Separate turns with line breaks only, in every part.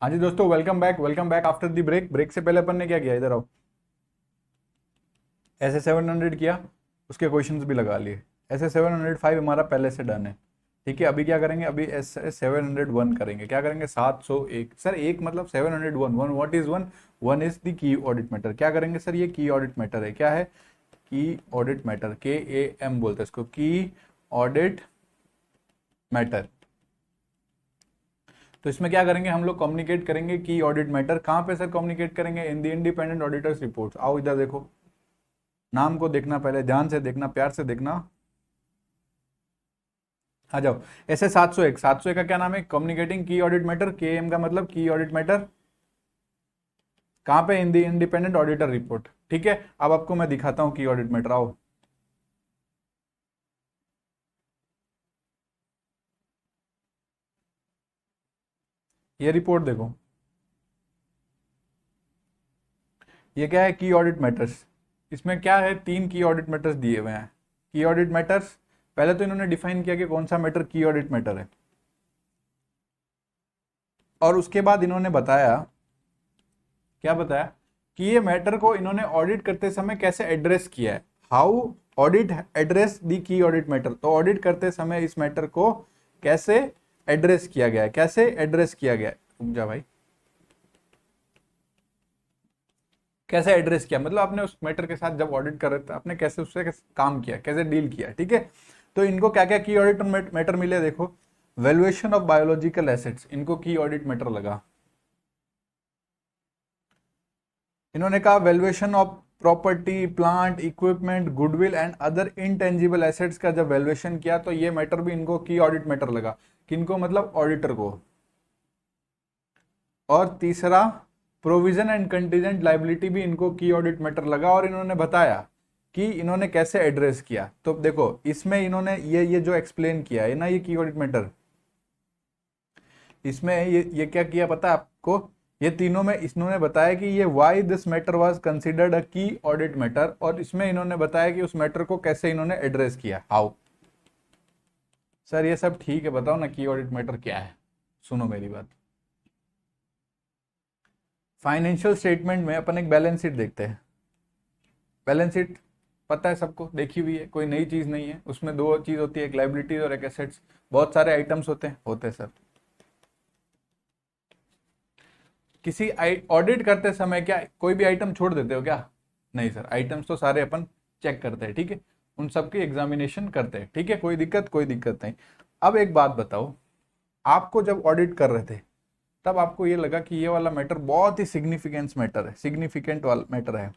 हाँ जी दोस्तों, welcome back after the break. Break से पहले अपन ने क्या किया, इधर आओ। ऐसे 700 किया, उसके क्वेश्चंस भी लगा लिए। ऐसे 705 हमारा पहले से डन है। ठीक है, अभी क्या करेंगे, अभी ऐसे 701 करेंगे। क्या करेंगे, 701। सर एक मतलब 701, one what is one, one is the key audit matter. क्या करेंगे सर, ये की ऑडिट मैटर है। क्या है, की ऑडिट मैटर, KAM बोलते हैं इसको, की ऑडिट मैटर। तो इसमें क्या करेंगे, हम लोग कम्युनिकेट करेंगे की ऑडिट मैटर। कहाँ पे सर कम्युनिकेट करेंगे, in the independent auditors report. आओ इधर देखो, नाम को देखना, पहले ध्यान से देखना, प्यार से देखना। आ जाओ। ऐसे 701, 701 का क्या नाम है, communicating key audit matter. KM का मतलब की ऑडिट मैटर। कहाँ पे, in the independent auditor report. ठीक है, अब आपको मैं दिखाता हूँ की ऑडिट मैटर। आओ, ये रिपोर्ट देखो। ये क्या है, की ऑडिट मैटर्स। इसमें क्या है, तीन की ऑडिट मैटर्स दिए हुए हैं। की ऑडिट मैटर्स, पहले तो इन्होंने डिफाइन किया कि कौन सा मैटर की ऑडिट मैटर है, और उसके बाद इन्होंने बताया, क्या बताया, कि ये मैटर को इन्होंने ऑडिट करते समय कैसे एड्रेस किया है। हाउ ऑडिट एड्रेस दी की ऑडिट मैटर। तो ऑडिट करते समय इस मैटर को कैसे एड्रेस किया गया है, कैसे एड्रेस किया गया है। रुक जा भाई, कैसे एड्रेस किया मतलब आपने उस मैटर के साथ जब ऑडिट कर रहे थे, आपने कैसे उससे काम किया, कैसे डील किया। ठीक है, तो इनको क्या क्या की ऑडिट मैटर मिले, देखो। वैल्यूएशन ऑफ बायोलॉजिकल एसेट्स, इनको की ऑडिट मैटर लगा। इन्होंने कहा valuation of property, plant, equipment, goodwill and other intangible assets का जब वैल्यूएशन किया, तो ये मैटर भी इनको की ऑडिट मैटर लगा। किनको, मतलब ऑडिटर को। और तीसरा, प्रोविजन एंड कंटीजेंट लाइबिलिटी भी इनको की ऑडिट मैटर लगा, और इन्होंने बताया कि इन्होंने कैसे एड्रेस किया। तो देखो, इसमें इन्होंने ये जो एक्सप्लेन किया है ना, ये की ऑडिट मैटर, इसमें ये क्या किया पता है आपको। ये तीनों में इन्होंने बताया कि ये why this matter was considered a की ऑडिट मैटर, और इसमें इन्होंने बताया कि उस मैटर को कैसे इन्होंने एड्रेस किया, हाउ। सर ये सब ठीक है, बताओ ना की ऑडिट मैटर क्या है। सुनो मेरी बात। फाइनेंशियल स्टेटमेंट में अपन एक बैलेंस शीट देखते हैं। बैलेंस शीट पता है सबको, देखी हुई है, कोई नई चीज नहीं है। उसमें दो चीज होती है, एक लाइबिलिटीज और एक एसेट्स। बहुत सारे आइटम्स होते हैं सर। किसी ऑडिट करते समय क्या कोई भी आइटम छोड़ देते हो क्या? नहीं सर, आइटम्स तो सारे अपन चेक करते हैं। ठीक है, उन सबकी एग्जामिनेशन करते हैं। ठीक है, कोई दिक्कत नहीं। अब एक बात बताओ, आपको जब ऑडिट कर रहे थे, तब आपको ये लगा कि ये वाला मैटर बहुत ही सिग्निफिकेंस मैटर है, सिग्निफिकेंट वाला मैटर है,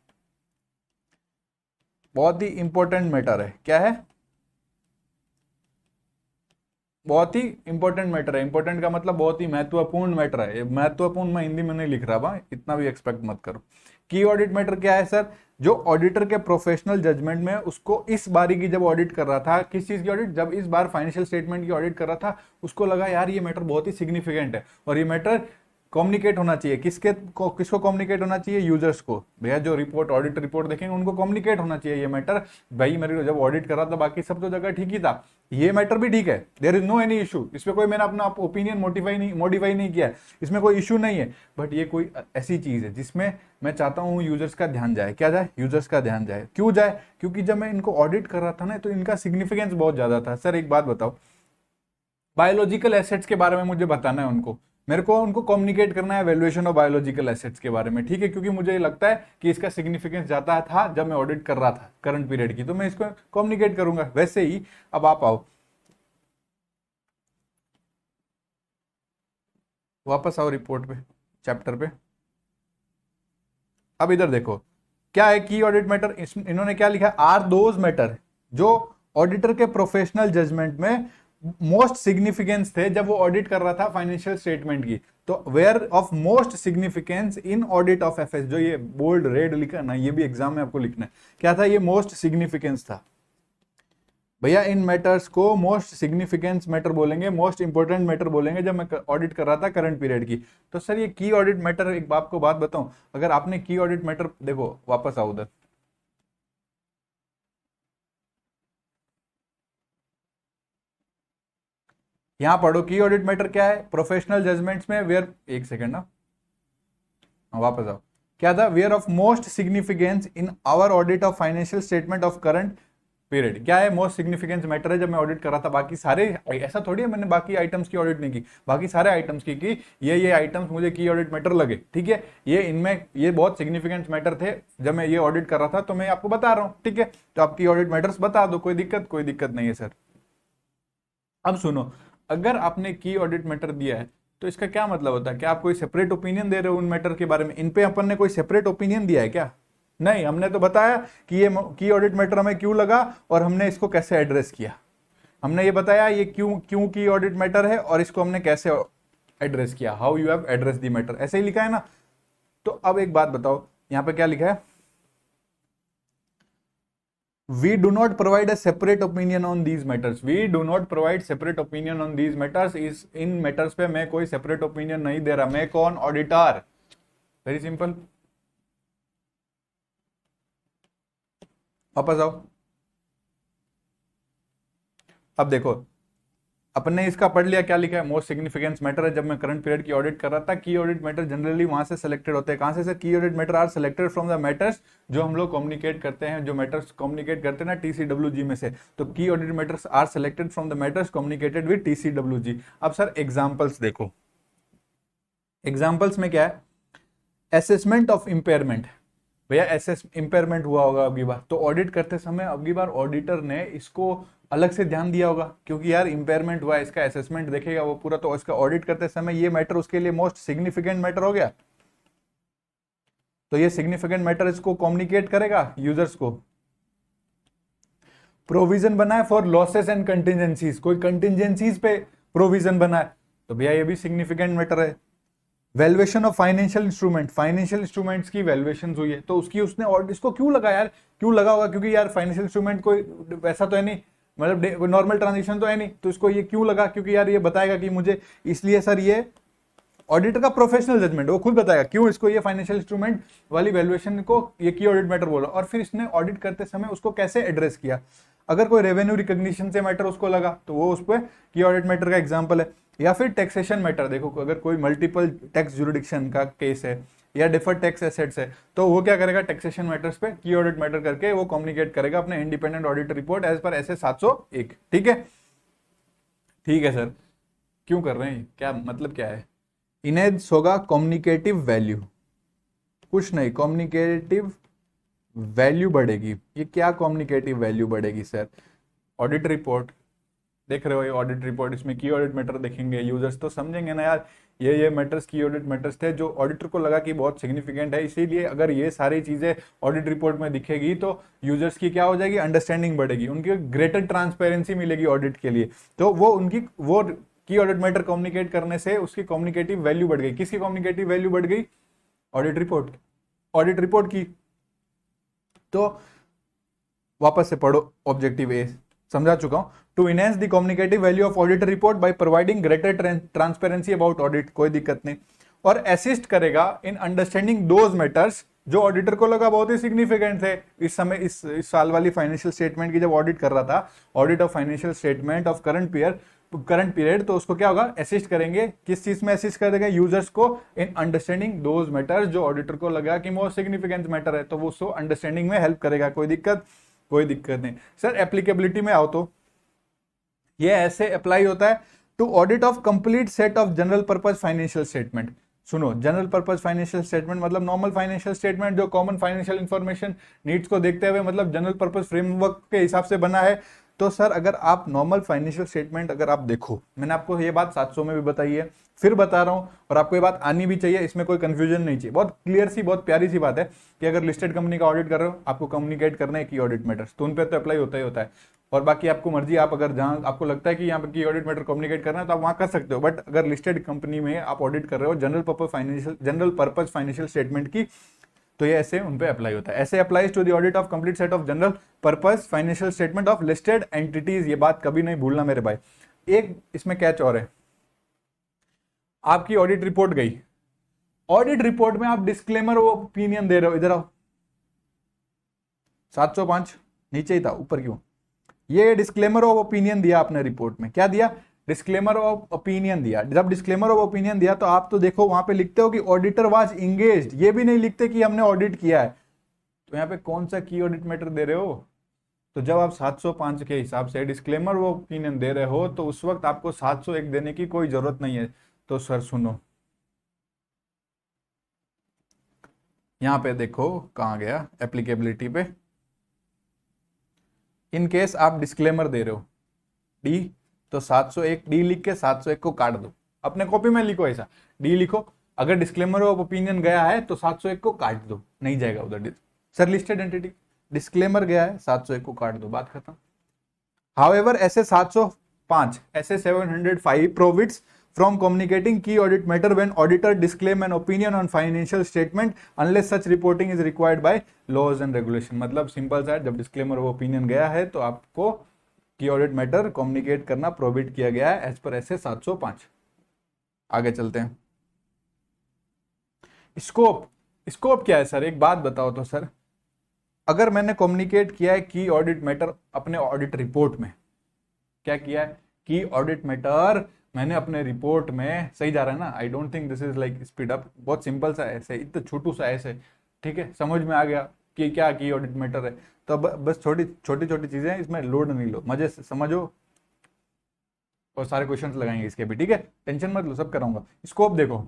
बहुत ही इंपॉर्टेंट मैटर है। क्या है, बहुत ही इंपॉर्टेंट मैटर है। इंपॉर्टेंट का मतलब बहुत ही महत्वपूर्ण मैटर है। ये महत्वपूर्ण मैं हिंदी में नहीं लिख रहा, भाई इतना भी एक्सपेक्ट मत करो। की ऑडिट मैटर क्या है सर, जो ऑडिटर के प्रोफेशनल जजमेंट में उसको इस बारी की जब ऑडिट कर रहा था, किस चीज की ऑडिट, जब इस बार फाइनेंशियल स्टेटमेंट की ऑडिट कर रहा था, उसको लगा यार ये मैटर बहुत ही सिग्निफिकेंट है, और ये मैटर कम्युनिकेट होना चाहिए। किसको कम्युनिकेट होना चाहिए, यूजर्स को। भैया जो रिपोर्ट, ऑडिट रिपोर्ट देखेंगे, उनको कम्युनिकेट होना चाहिए ये मैटर। भाई मेरे को जब ऑडिट कर रहा था, बाकी सब तो जगह ठीक ही था, ये मैटर भी ठीक है, there is no any issue. इसमें कोई मैंने अपना ओपिनियन मॉडिफाई नहीं किया है, इसमें कोई इशू नहीं है। बट ये कोई ऐसी चीज है जिसमें मैं चाहता हूँ यूजर्स का ध्यान जाए। क्या जाए, यूजर्स का ध्यान जाए। क्यों जाए, क्योंकि जब मैं इनको ऑडिट कर रहा था ना, तो इनका सिग्निफिकेंस बहुत ज्यादा था। सर एक बात बताओ, बायोलॉजिकल एसेट्स के बारे में मुझे बताना है उनको, मेरे को उनको कम्युनिकेट करना है वैल्यूएशन ऑफ बायोलॉजिकल एसेट्स के बारे में। ठीक है, क्योंकि मुझे लगता है कि इसका सिग्निफिकेंस ज्यादा था जब मैं ऑडिट कर रहा था करंट पीरियड की, तो मैं इसको कम्युनिकेट करूंगा। वैसे ही अब आप आओ, वापस आओ रिपोर्ट पे, चैप्टर पे। अब इधर देखो, क्या है की ऑडिट मैटर। इन्होंने क्या लिखा, आर दोज मैटर जो ऑडिटर के प्रोफेशनल जजमेंट में मोस्ट सिग्निफिकेंस थे जब वो ऑडिट कर रहा था फाइनेंशियल स्टेटमेंट की। तो were of most significance in audit of FS, जो ये बोल्ड रेड लिखा ना, ये भी एग्जाम में आपको लिखना है। क्या था ये, मोस्ट सिग्निफिकेंस था। भैया इन मैटर्स को मोस्ट सिग्निफिकेंस मैटर बोलेंगे, मोस्ट इंपोर्टेंट मैटर बोलेंगे जब मैं ऑडिट कर रहा था करंट पीरियड की। तो सर ये की ऑडिट मैटर, एक बात को बात बताऊं, अगर आपने की ऑडिट मैटर देखो, वापस आओ उधर। यहां पढ़ो की ऑडिट मैटर क्या है, प्रोफेशनल जजमेंट्स में वेयर, एक सेकेंड ना, वापस आओ, क्या था, were of most significance in our audit of financial statement of current period. क्या है मोस्ट सिग्निफिकेंस मैटर है, जब मैं ऑडिट कर रहा था बाकी सारे, ऐसा थोड़ी है मैंने बाकी आइटम्स की ऑडिट नहीं की, बाकी सारे आइटम्स की कि ये आइटम्स मुझे की ऑडिट मैटर लगे, ठीक है, ये इनमें ये बहुत सिग्निफिकेंट मैटर थे, जब मैं ये ऑडिट कर रहा था तो मैं आपको बता रहा हूं, ठीक है, तो आपकी ऑडिट मैटर्स बता दो, कोई दिक्कत नहीं है सर। अब सुनो, अगर आपने की ऑडिट मैटर दिया है तो इसका क्या मतलब होता है, क्या आप कोई सेपरेट ओपिनियन दे रहे हो उन मैटर के बारे में, इन पे अपन ने कोई सेपरेट ओपिनियन दिया है क्या, नहीं, हमने तो बताया कि ये की ऑडिट मैटर हमें क्यों लगा और हमने इसको कैसे एड्रेस किया, हमने ये बताया ये क्यों क्यों की ऑडिट मैटर है और इसको हमने कैसे एड्रेस किया, how you have address the matter, ऐसे ही लिखा है ना। तो अब एक बात बताओ, यहां पे क्या लिखा है, we do not provide a separate opinion on these matters, we do not provide separate opinion on these matters, इस इन मैटर्स पे मैं कोई सेपरेट ओपिनियन नहीं दे रहा, मैं कौन, ऑडिटर, वेरी सिंपल। वापस आओ, अब देखो अपन ने इसका पढ़ लिया, क्या लिखा है, मोस्ट सिग्निफिकेंस मैटर है, जब मैं करंट पीरियड की ऑडिट कर रहा था, की ऑडिट मैटर जनरली वहां से सिलेक्टेड होते हैं, कहां से sir, key audit matter are selected from the matters जो हम लोग कम्युनिकेट करते हैं, जो मैटर्स कम्युनिकेट करते हैं ना टीसीडब्ल्यूजी में से, तो key audit matters are selected from the matters communicated with TCWG. अब सर एग्जांपल्स देखो, एग्जांपल्स में क्या है, असेसमेंट ऑफ इंपेयरमेंट, भैया एसेस इंपेयरमेंट हुआ होगा अगली बार, तो ऑडिट करते समय अगली बार ऑडिटर ने इसको अलग से ध्यान दिया होगा, क्योंकि यार इंपेयरमेंट हुआ, इसका असेसमेंट देखेगा वो पूरा, तो इसका ऑडिट करते समय ये मैटर उसके लिए मोस्ट सिग्निफिकेंट मैटर हो गया, तो ये सिग्निफिकेंट मैटर इसको कम्युनिकेट करेगा यूजर्स को। प्रोविजन बनाए फॉर लॉसेस एंड कंटिजेंसीज, कोई कंटिजेंसीज पे प्रोविजन बनाए, तो भैया ये भी सिग्निफिकेंट मैटर है। Valuation of financial instrument, financial instruments की वैल्यूएशन हुई है, तो उसकी उसने और इसको क्यों लगा यार, क्यों लगा होगा, क्योंकि यार फाइनेंशियल इंस्ट्रूमेंट कोई वैसा तो है नहीं, मतलब नॉर्मल ट्रांजेक्शन तो है नहीं, तो इसको ये क्यों लगा, क्योंकि यार ये बताएगा कि मुझे, इसलिए सर ये ऑडिटर का प्रोफेशनल जजमेंट, वो खुद बताएगा क्यों इसको ये फाइनेंशियल इंस्ट्रूमेंट वाली वैल्यूएशन को ये की ऑडिट मैटर बोला, और फिर इसने ऑडिट करते समय उसको कैसे एड्रेस किया। अगर कोई रेवेन्यू रिकॉग्निशन से मैटर उसको लगा तो वो उस पर की ऑडिट मैटर का एग्जांपल है, या फिर टैक्सेशन मैटर, देखो अगर कोई मल्टीपल टैक्स जुरिडिक्शन का केस है या डिफर्ड टैक्स एसेट्स है, तो वो क्या करेगा, टैक्सेशन मैटर्स पे की ऑडिट मैटर करके वो कम्युनिकेट करेगा अपने independent audit report as per SA 701, ठीक है, ठीक है सर, क्यों कर रहे हैं, क्या मतलब क्या है, इनेज होगा कम्युनिकेटिव वैल्यू, कुछ नहीं, कम्युनिकेटिव वैल्यू बढ़ेगी, ये क्या कम्युनिकेटिव वैल्यू बढ़ेगी सर, ऑडिट रिपोर्ट देख रहे हो, ये ऑडिट रिपोर्ट, इसमें की ऑडिट मैटर देखेंगे यूजर्स तो समझेंगे ना यार, ये मैटर्स की ऑडिट मैटर्स थे जो ऑडिटर को लगा कि बहुत सिग्निफिकेंट है, इसीलिए अगर ये सारी चीजें ऑडिट रिपोर्ट में दिखेगी तो यूजर्स की क्या हो जाएगी, अंडरस्टैंडिंग बढ़ेगी, उनकी ग्रेटर ट्रांसपेरेंसी मिलेगी ऑडिट के लिए, तो वो उनकी वो की ऑडिट मैटर कम्युनिकेट करने से उसकी कम्युनिकेटिव वैल्यू बढ़ गई, किसकी कम्युनिकेटिव वैल्यू बढ़ गई, ऑडिट रिपोर्ट की। तो वापस से पढ़ो, ऑब्जेक्टिव ए समझा चुका हूं, to enhance the communicative value of audit report by providing greater transparency about audit, कोई दिक्कत नहीं, और असिस्ट करेगा इन अंडरस्टैंडिंग दोज मैटर्स जो ऑडिटर को लगा बहुत ही सिग्निफिकेंट थे, इस समय इस साल वाली फाइनेंशियल स्टेटमेंट की जब ऑडिट कर रहा था, audit of financial statement of current period, तो उसको क्या होगा, असिस्ट करेंगे, किस चीज में असिस्ट करेगा, यूजर्स को इन अंडरस्टैंडिंग दोज मैटर्स जो ऑडिटर को लगा कि मोस्ट सिग्निफिकेंट मैटर है, तो वो उसको अंडरस्टैंडिंग में हेल्प करेगा, कोई दिक्कत नहीं। सर एप्लीकेबिलिटी में आओ तो ये ऐसे अप्लाई होता है to audit of complete set of general purpose financial statement, सुनो, जनरल पर्पस फाइनेंशियल स्टेटमेंट मतलब नॉर्मल फाइनेंशियल स्टेटमेंट जो कॉमन फाइनेंशियल इंफॉर्मेशन नीड्स को देखते हुए, मतलब जनरल पर्पस फ्रेमवर्क के हिसाब से बना है, तो सर अगर आप नॉर्मल फाइनेंशियल स्टेटमेंट अगर आप देखो, मैंने आपको ये बात 700 में भी बताई है, फिर बता रहा हूं, और आपको ये बात आनी भी चाहिए, इसमें कोई कंफ्यूजन नहीं चाहिए, बहुत क्लियर सी बहुत प्यारी सी बात है कि अगर लिस्टेड कंपनी का ऑडिट कर रहे हो, आपको कम्युनिकेट करना है की ऑडिट मैटर्स, तो उन पर तो अप्लाई होता ही होता है, और बाकी आपको मर्जी, आप अगर जहां आपको लगता है कि यहाँ पे की ऑडिट मैटर कम्युनिकेट करना है तो आप वहां कर सकते हो, बट अगर लिस्टेड कंपनी में आप ऑडिट कर रहे हो जनरल पर्पस फाइनेंशियल स्टेटमेंट की, तो ये ऐसे उन पे अप्लाई होता है, ऐसे applies to the audit of complete set of general purpose financial statement of listed entities, ये बात कभी नहीं भूलना मेरे भाई। एक इसमें कैच और है, आपकी ऑडिट रिपोर्ट गई, ऑडिट रिपोर्ट में आप डिस्क्लेमर वो ओपिनियन दे रहे हो, इधर आओ, 705 नीचे ही था, ऊपर क्यों, ये डिस्क्लेमर ऑफ ओपिनियन दिया आपने रिपोर्ट में, क्या दिया, डिस्क्लेमर ऑफ ओपिनियन दिया, जब डिस्क्लेमर ऑफ ओपिनियन दिया तो आप तो देखो वहां पे लिखते हो कि ऑडिटर वाज इंगेज्ड, ये भी नहीं लिखते कि हमने ऑडिट किया है। तो यहाँ पे कौन सा की ऑडिट मैटर दे रहे हो? तो जब आप 705 के हिसाब से डिस्क्लेमर वो ओपिनियन दे रहे हो तो उस वक्त आपको 701 देने की कोई जरूरत नहीं है। तो सर सुनो, यहां पे देखो कहां गया एप्लीकेबिलिटी पे, इन केस आप डिस्क्लेमर दे रहे हो डी, तो 701 डी लिख के 701 को काट दो, अपने कॉपी में लिखो ऐसा, डी लिखो, अगर डिस्क्लेमर ऑफ ओपिनियन गया है तो 701 को काट दो, नहीं जाएगा उधर। सर लिस्टेड एंटिटी डिस्क्लेमर गया है, 701 को काट दो, बात खत्म। हाउएवर ऐसे 705 ऐसे 705 प्रोविट्स from communicating key audit matter when auditor disclaim an opinion on financial statement unless such reporting is required by laws and regulation। मतलब सिंपल सा है, जब डिस्क्लेमर ऑफ ओपिनियन गया है तो आपको की ऑडिट मैटर कम्युनिकेट करना प्रोहिबिट किया गया है एज पर ऐसे 705। आगे चलते हैं। स्कोप, स्कोप क्या है सर? एक बात बताओ तो सर, अगर मैंने कम्युनिकेट किया है की ऑडिट मैटर अपने ऑडिट रिपोर्ट में, क्या किया है की ऑडिट मैटर मैंने अपने रिपोर्ट में, सही जा रहा है ना? I don't think this is like speed up, बहुत सिंपल सा ऐसे, इतना छोटू सा ऐसे, ठीक है, समझ में आ गया कि क्या की ऑडिट मैटर है। तो बस छोटी छोटी चीजें हैं, इसमें लोड नहीं लो, मजे से समझो और सारे क्वेश्चंस लगाएंगे इसके भी, ठीक है, टेंशन मत लो, सब कराऊंगा। स्कोप देखो,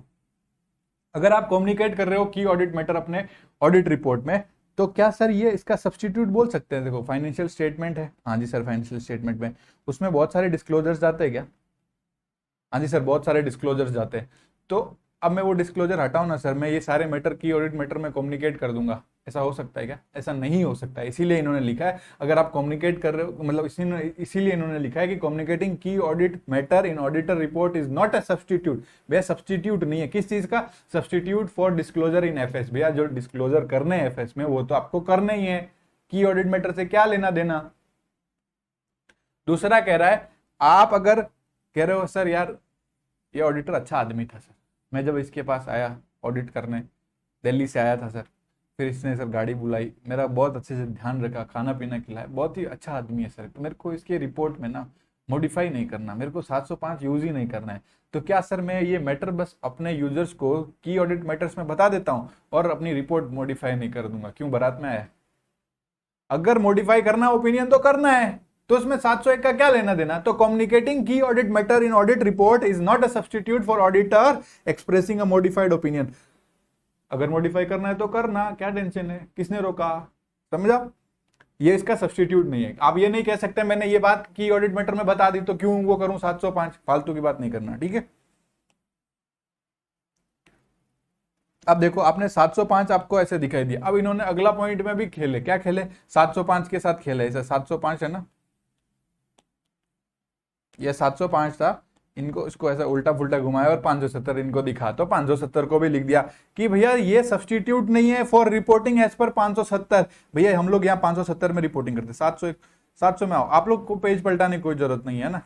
अगर आप कम्युनिकेट कर रहे हो की ऑडिट मैटर अपने ऑडिट रिपोर्ट में, तो क्या सर ये इसका सब्सटीट्यूट बोल सकते हैं? देखो फाइनेंशियल स्टेटमेंट है, हाँ जी सर फाइनेंशियल स्टेटमेंट में उसमें बहुत सारे डिस्क्लोजर्स जाते हैं क्या? हाँ जी सर बहुत सारे डिस्क्लोजर्स जाते हैं। तो अब मैं वो डिस्क्लोजर हटाऊं ना सर, मैं ये सारे मैटर की ऑडिट मैटर में कम्युनिकेट कर दूंगा, ऐसा हो सकता है क्या? ऐसा नहीं हो सकता है, इसीलिए इन्होंने लिखा है, अगर आप कम्युनिकेट कर रहे हो, मतलब इसीलिए इन्होंने लिखा है कि communicating key audit matter in auditor report is not a substitute. भैया सब्सटीट्यूट नहीं है, किस चीज का? Substitute for disclosure in FS. भैया जो डिस्क्लोजर करने हैं एफएस में वो तो आपको करना ही है, की ऑडिट मैटर से क्या लेना देना। दूसरा कह रहा है, आप अगर कह रहे हो सर यार ये ऑडिटर अच्छा आदमी था सर, मैं जब इसके पास आया ऑडिट करने, दिल्ली से आया था सर, फिर इसने सर गाड़ी बुलाई, मेरा बहुत अच्छे से ध्यान रखा, खाना पीना खिलाया, बहुत ही अच्छा आदमी है सर, तो मेरे को इसके रिपोर्ट में ना मॉडिफाई नहीं करना, मेरे को 705 यूज ही नहीं करना है। तो क्या सर मैं ये मैटर बस अपने यूजर्स को की ऑडिट मैटर्स में बता देता हूँ और अपनी रिपोर्ट मॉडिफाई नहीं कर दूंगा? क्यों, बारात में आया? अगर मॉडिफाई करना ओपिनियन तो करना है, तो उसमें 701 का क्या लेना देना? तो communicating key audit matter in audit report is not a substitute for auditor expressing a modified opinion. अगर मॉडिफाई करना है तो करना, क्या टेंशन है, किसने रोका? समझा? ये इसका सब्सटीट्यूट नहीं है। आप ये नहीं कह सकते मैंने ये बात की ऑडिट मैटर में बता दी तो क्यों वो करूं 705, फालतू की बात नहीं करना, ठीक है। अब देखो आपने 705 आपको ऐसे दिखाई दिया, अब इन्होंने अगला पॉइंट में भी खेले, क्या खेले? 705 के साथ खेले, ऐसा 705 है ना, ये 705 था, इनको इसको ऐसा उल्टा फुल्टा घुमाया और 570 इनको दिखा, तो 570 को भी लिख दिया कि भैया ये सब्सटीट्यूट नहीं है फॉर रिपोर्टिंग एज पर 570। भैया हम लोग यहाँ 570 में रिपोर्टिंग करते, 700 में आओ, आप लोग को पेज पलटाने की कोई जरूरत नहीं है ना,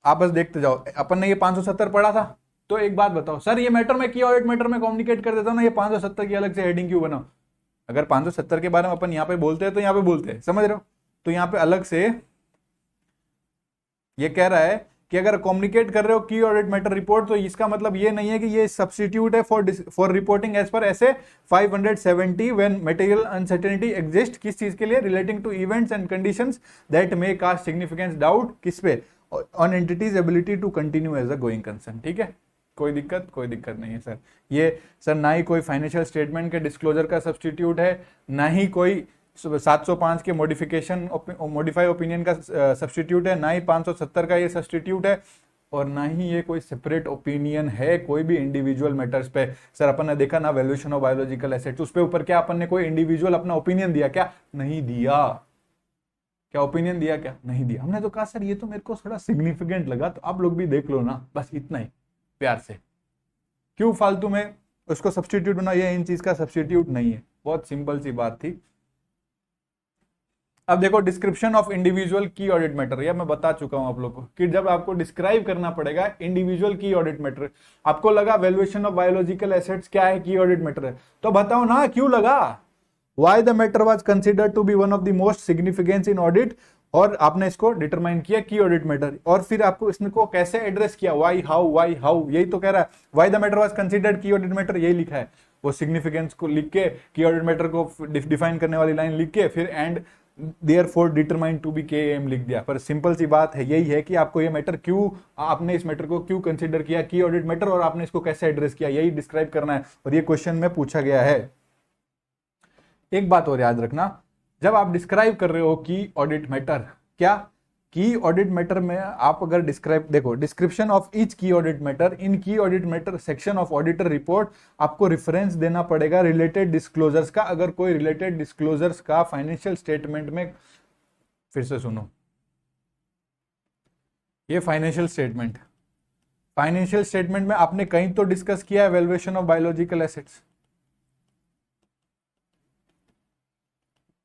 आप बस देखते जाओ। अपन ने ये 570 पढ़ा था, तो एक बात बताओ सर, ये मैटर में की ऑडिट मैटर में कम्युनिकेट कर देता हूँ ना, ये 570 की अलग से हेडिंग क्यों बनाओ? अगर 570 के बारे में अपन यहाँ पे बोलते हैं तो यहाँ पे बोलते हैं, समझ रहे हो? तो यहाँ पे अलग से ये कह रहा है कि अगर कम्युनिकेट कर रहे हो की ऑडिट मैटर रिपोर्ट, तो इसका मतलब ये नहीं है कि ये सब्सटीट्यूट है फॉर रिपोर्टिंग एज पर ऐसे 570 व्हेन मटेरियल अनसर्टेनिटी एग्जिस्ट। किस चीज के लिए? Relating to events and conditions that may cast significance doubt, किस पे? On entity's ability to continue as a going concern, ठीक है। कोई दिक्कत नहीं है सर। ये सर ना ही कोई फाइनेंशियल स्टेटमेंट के डिस्क्लोजर का सब्सटीट्यूट है, ना ही कोई 705 के मॉडिफाई ओपिनियन का सब्सटीट्यूट है, ना ही 570 का ये सब्सटीट्यूट है, और ना ही ये कोई सेपरेट ओपिनियन है कोई भी इंडिविजुअल मैटर्स पे। सर अपन ने देखा ना वैल्यूएशन ऑफ बायोलॉजिकल एसेट्स, उस पे ऊपर क्या अपन ने कोई इंडिविजुअल अपना ओपिनियन दिया क्या? नहीं दिया। क्या ओपिनियन दिया? क्या नहीं दिया। हमने तो कहा सर ये तो मेरे को थोड़ा सिग्निफिकेंट लगा, तो आप लोग भी देख लो ना, बस इतना ही प्यार से। क्यों फालतू में उसको सब्सटीट्यूट बना, ये इन चीज का सब्सटीट्यूट नहीं है, बहुत सिंपल सी बात थी। अब देखो डिस्क्रिप्शन ऑफ इंडिविजुअल की ऑडिट मैटर, यह मैं बता चुका हूं आप लोग को कि जब आपको डिस्क्राइब करना पड़ेगा इंडिविजुअल की ऑडिट मैटर, आपको लगा वैल्यूएशन ऑफ बायोलॉजिकल एसेट्स क्या है, की ऑडिट मैटर है, तो बताओ ना क्यों लगा। Why the matter was considered to be one of the most significant in audit और आपने इसको डिटरमाइन किया की ऑडिट मैटर, और फिर आपको इसको कैसे एड्रेस किया, वाई हाउ, यही तो कह रहा है, why the matter was considered की ऑडिट मैटर, यही लिखा है। वो सिग्निफिकेंस को लिख के, की ऑडिट मैटर को डिफाइन करने वाली लाइन लिख के, फिर and therefore determined to be KM लिख दिया। पर सिंपल सी बात है, यही है कि आपको ये मैटर क्यों, आपने इस मैटर को क्यों कंसीडर किया की ऑडिट मैटर, और आपने इसको कैसे एड्रेस किया, यही डिस्क्राइब करना है, और ये क्वेश्चन में पूछा गया है। एक बात और याद रखना, जब आप डिस्क्राइब कर रहे हो की ऑडिट मैटर, क्या की ऑडिट मैटर में आप अगर डिस्क्राइब, देखो डिस्क्रिप्शन ऑफ ईच की audit matter, in key audit matter section of auditor report, आपको रेफरेंस देना पड़ेगा रिलेटेड डिस्क्लोजर्स का। अगर कोई रिलेटेड डिस्क्लोजर्स का फाइनेंशियल स्टेटमेंट में, फिर से सुनो, ये फाइनेंशियल स्टेटमेंट में आपने कहीं तो डिस्कस किया है वैल्यूएशन ऑफ बायोलॉजिकल एसेट्स,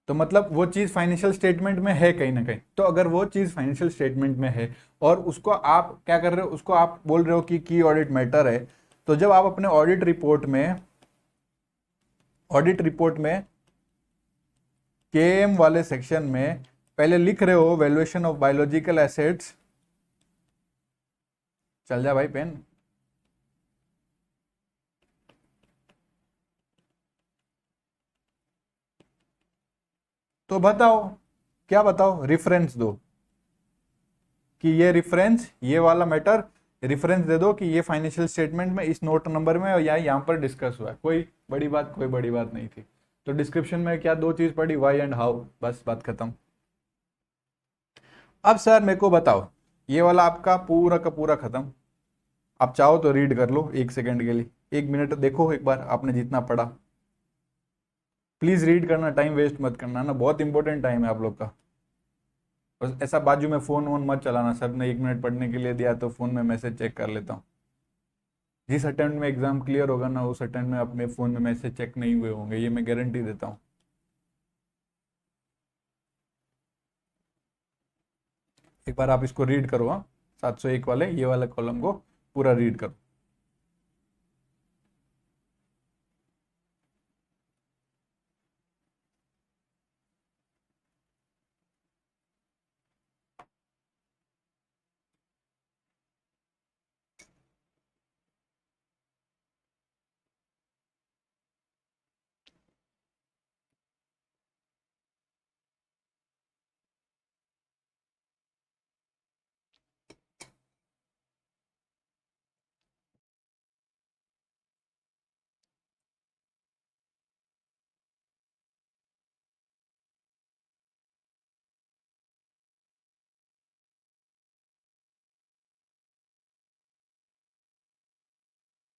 तो मतलब वो चीज फाइनेंशियल स्टेटमेंट में है कहीं ना कहीं। तो अगर वो चीज फाइनेंशियल स्टेटमेंट में है और उसको आप क्या कर रहे हो, उसको आप बोल रहे हो कि की ऑडिट मैटर है, तो जब आप अपने ऑडिट रिपोर्ट में केएम वाले सेक्शन में पहले लिख रहे हो वैल्यूएशन ऑफ बायोलॉजिकल एसेट्स, चल जा भाई पेन, तो बताओ क्या, बताओ रेफरेंस दो कि ये रेफरेंस, ये वाला मैटर रेफरेंस दे दो कि ये फाइनेंशियल स्टेटमेंट में इस नोट नंबर में या यहाँ पर डिस्कस हुआ है। कोई बड़ी बात नहीं थी। तो डिस्क्रिप्शन में क्या दो चीज पड़ी, वाई एंड हाउ, बस बात खत्म। अब सर मेरे को बताओ, ये वाला आपका पूरा का पूरा खत्म। आप चाहो तो रीड कर लो 1 सेकंड के लिए, 1 मिनट देखो एक बार आपने जितना पढ़ा। प्लीज रीड करना, टाइम वेस्ट मत करना ना, बहुत इंपॉर्टेंट टाइम है आप लोग का। बस ऐसा बाजू में फोन वोन मत चलाना, सर ने 1 मिनट पढ़ने के लिए दिया तो फोन में मैसेज चेक कर लेता हूँ। जिस अटेम्प्ट में एग्जाम क्लियर होगा ना, उस अटेम्प्ट में अपने फोन में मैसेज चेक नहीं हुए होंगे, ये मैं गारंटी देता हूँ। एक बार आप इसको रीड करो, हाँ 701 वाले ये वाले कॉलम को पूरा रीड करो।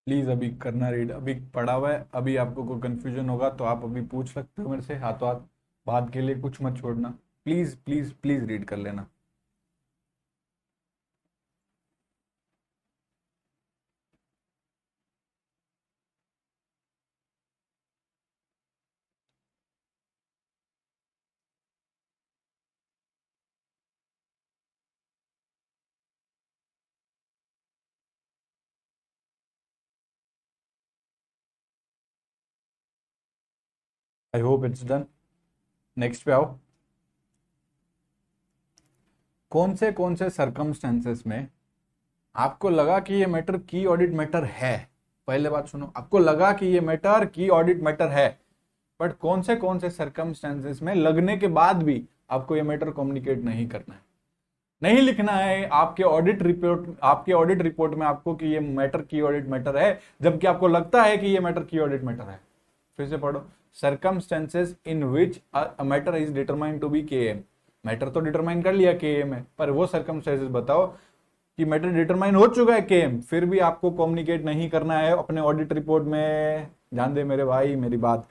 प्लीज अभी करना रीड, अभी पढ़ा हुआ है, अभी आपको कोई कंफ्यूजन होगा तो आप अभी पूछ सकते हो मेरे से हाथों हाथ, बात के लिए कुछ मत छोड़ना। प्लीज प्लीज प्लीज रीड कर लेना। I hope it's done. Next पे आओ। कौन से सरकमस्टेंसेस में आपको लगा कि ये मैटर की ऑडिट मैटर है, पहले बात सुनो, आपको लगा कि ये मैटर की ऑडिट मैटर है, बट कौन से सरकमस्टेंसेस में लगने के बाद भी आपको ये मैटर कम्युनिकेट नहीं करना है, नहीं लिखना है आपके ऑडिट रिपोर्ट में आपको कि ये मैटर की ऑडिट मैटर है, जबकि आपको लगता है कि ये मैटर की ऑडिट मैटर है। फिर से पढ़ो, circumstances in which a matter is determined to be KM. Matter तो डिटरमाइन कर लिया केएम है, पर वो सर्कमस्टेंसेस बताओ कि मैटर डिटरमाइन हो चुका है केएम, फिर भी आपको कम्युनिकेट नहीं करना है अपने ऑडिट रिपोर्ट में। ध्यान दे मेरे भाई मेरी बात,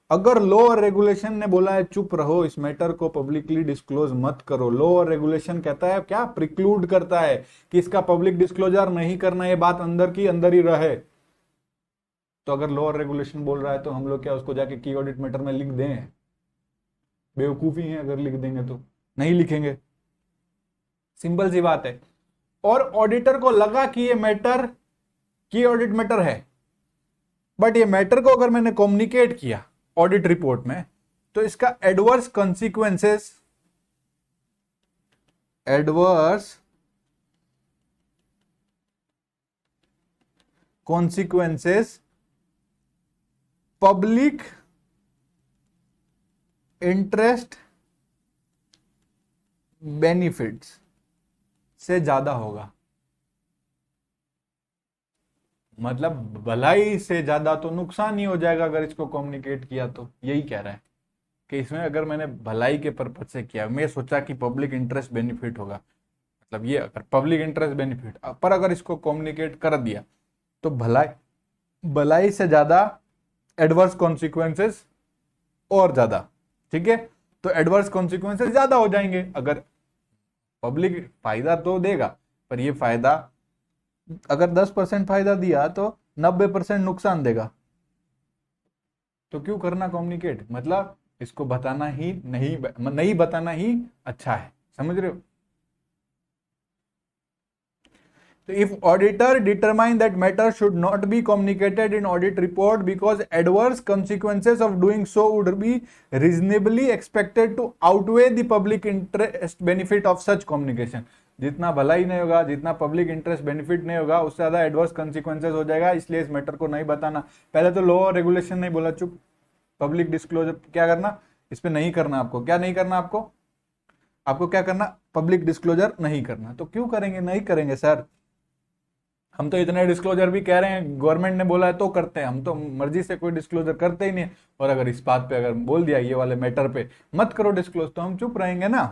अगर लॉ और रेगुलेशन ने बोला है चुप रहो, इस मैटर को पब्लिकली डिस्क्लोज मत करो, लॉ और रेगुलेशन कहता है क्या, प्रिक्लूड करता है कि इसका पब्लिक डिस्क्लोजर नहीं करना, ये बात अंदर की अंदर ही रहे। तो अगर लॉ और रेगुलेशन बोल रहा है तो हम लोग क्या उसको जाके की ऑडिट मैटर में लिख दें? बेवकूफी है, अगर लिख देंगे तो नहीं लिखेंगे, सिंपल सी बात है। और ऑडिटर को लगा कि ये मैटर की ऑडिट मैटर है, बट ये मैटर को अगर मैंने कम्युनिकेट किया ऑडिट रिपोर्ट में, तो इसका adverse consequences adverse consequences public interest benefits से ज्यादा होगा। मतलब भलाई से ज्यादा तो नुकसान ही हो जाएगा अगर इसको कम्युनिकेट किया तो। यही कह रहा है कि इसमें अगर मैंने भलाई के पर्पज से किया, मैं सोचा कि पब्लिक इंटरेस्ट बेनिफिट होगा, मतलब ये अगर पब्लिक इंटरेस्ट बेनिफिट पर अगर इसको कम्युनिकेट कर दिया तो भलाई भलाई से ज्यादा एडवर्स कॉन्सिक्वेंसेस और ज्यादा। ठीक है, तो एडवर्स कॉन्सिक्वेंसेस ज्यादा हो जाएंगे। अगर पब्लिक फायदा तो देगा, पर ये फायदा अगर 10% फायदा दिया तो 90% नुकसान देगा। तो क्यों करना कम्युनिकेट, मतलब इसको बताना ही नहीं बताना ही अच्छा है। समझ रहे हो? So if auditor determine that matter should not be communicated in audit report because adverse consequences of doing so would be reasonably expected to outweigh the public interest benefit of such communication। जितना भलाई नहीं होगा, जितना public interest benefit नहीं होगा, उससे ज्यादा adverse consequences हो जाएगा, इसलिए इस मैटर को नहीं बताना। पहले तो लॉ और रेगुलेशन नहीं बोला, चुप। पब्लिक डिस्क्लोजर क्या करना, इस पे नहीं करना। आपको क्या नहीं करना, आपको क्या करना, पब्लिक डिस्क्लोजर नहीं करना। तो क्यों करेंगे, नहीं करेंगे सर। हम तो इतने डिस्क्लोजर भी कह रहे हैं, गवर्नमेंट ने बोला है तो करते हैं, हम तो मर्जी से कोई डिस्क्लोजर करते ही नहीं। और अगर इस बात पे अगर बोल दिया ये वाले मैटर पे मत करो डिस्क्लोज, तो हम चुप रहेंगे ना।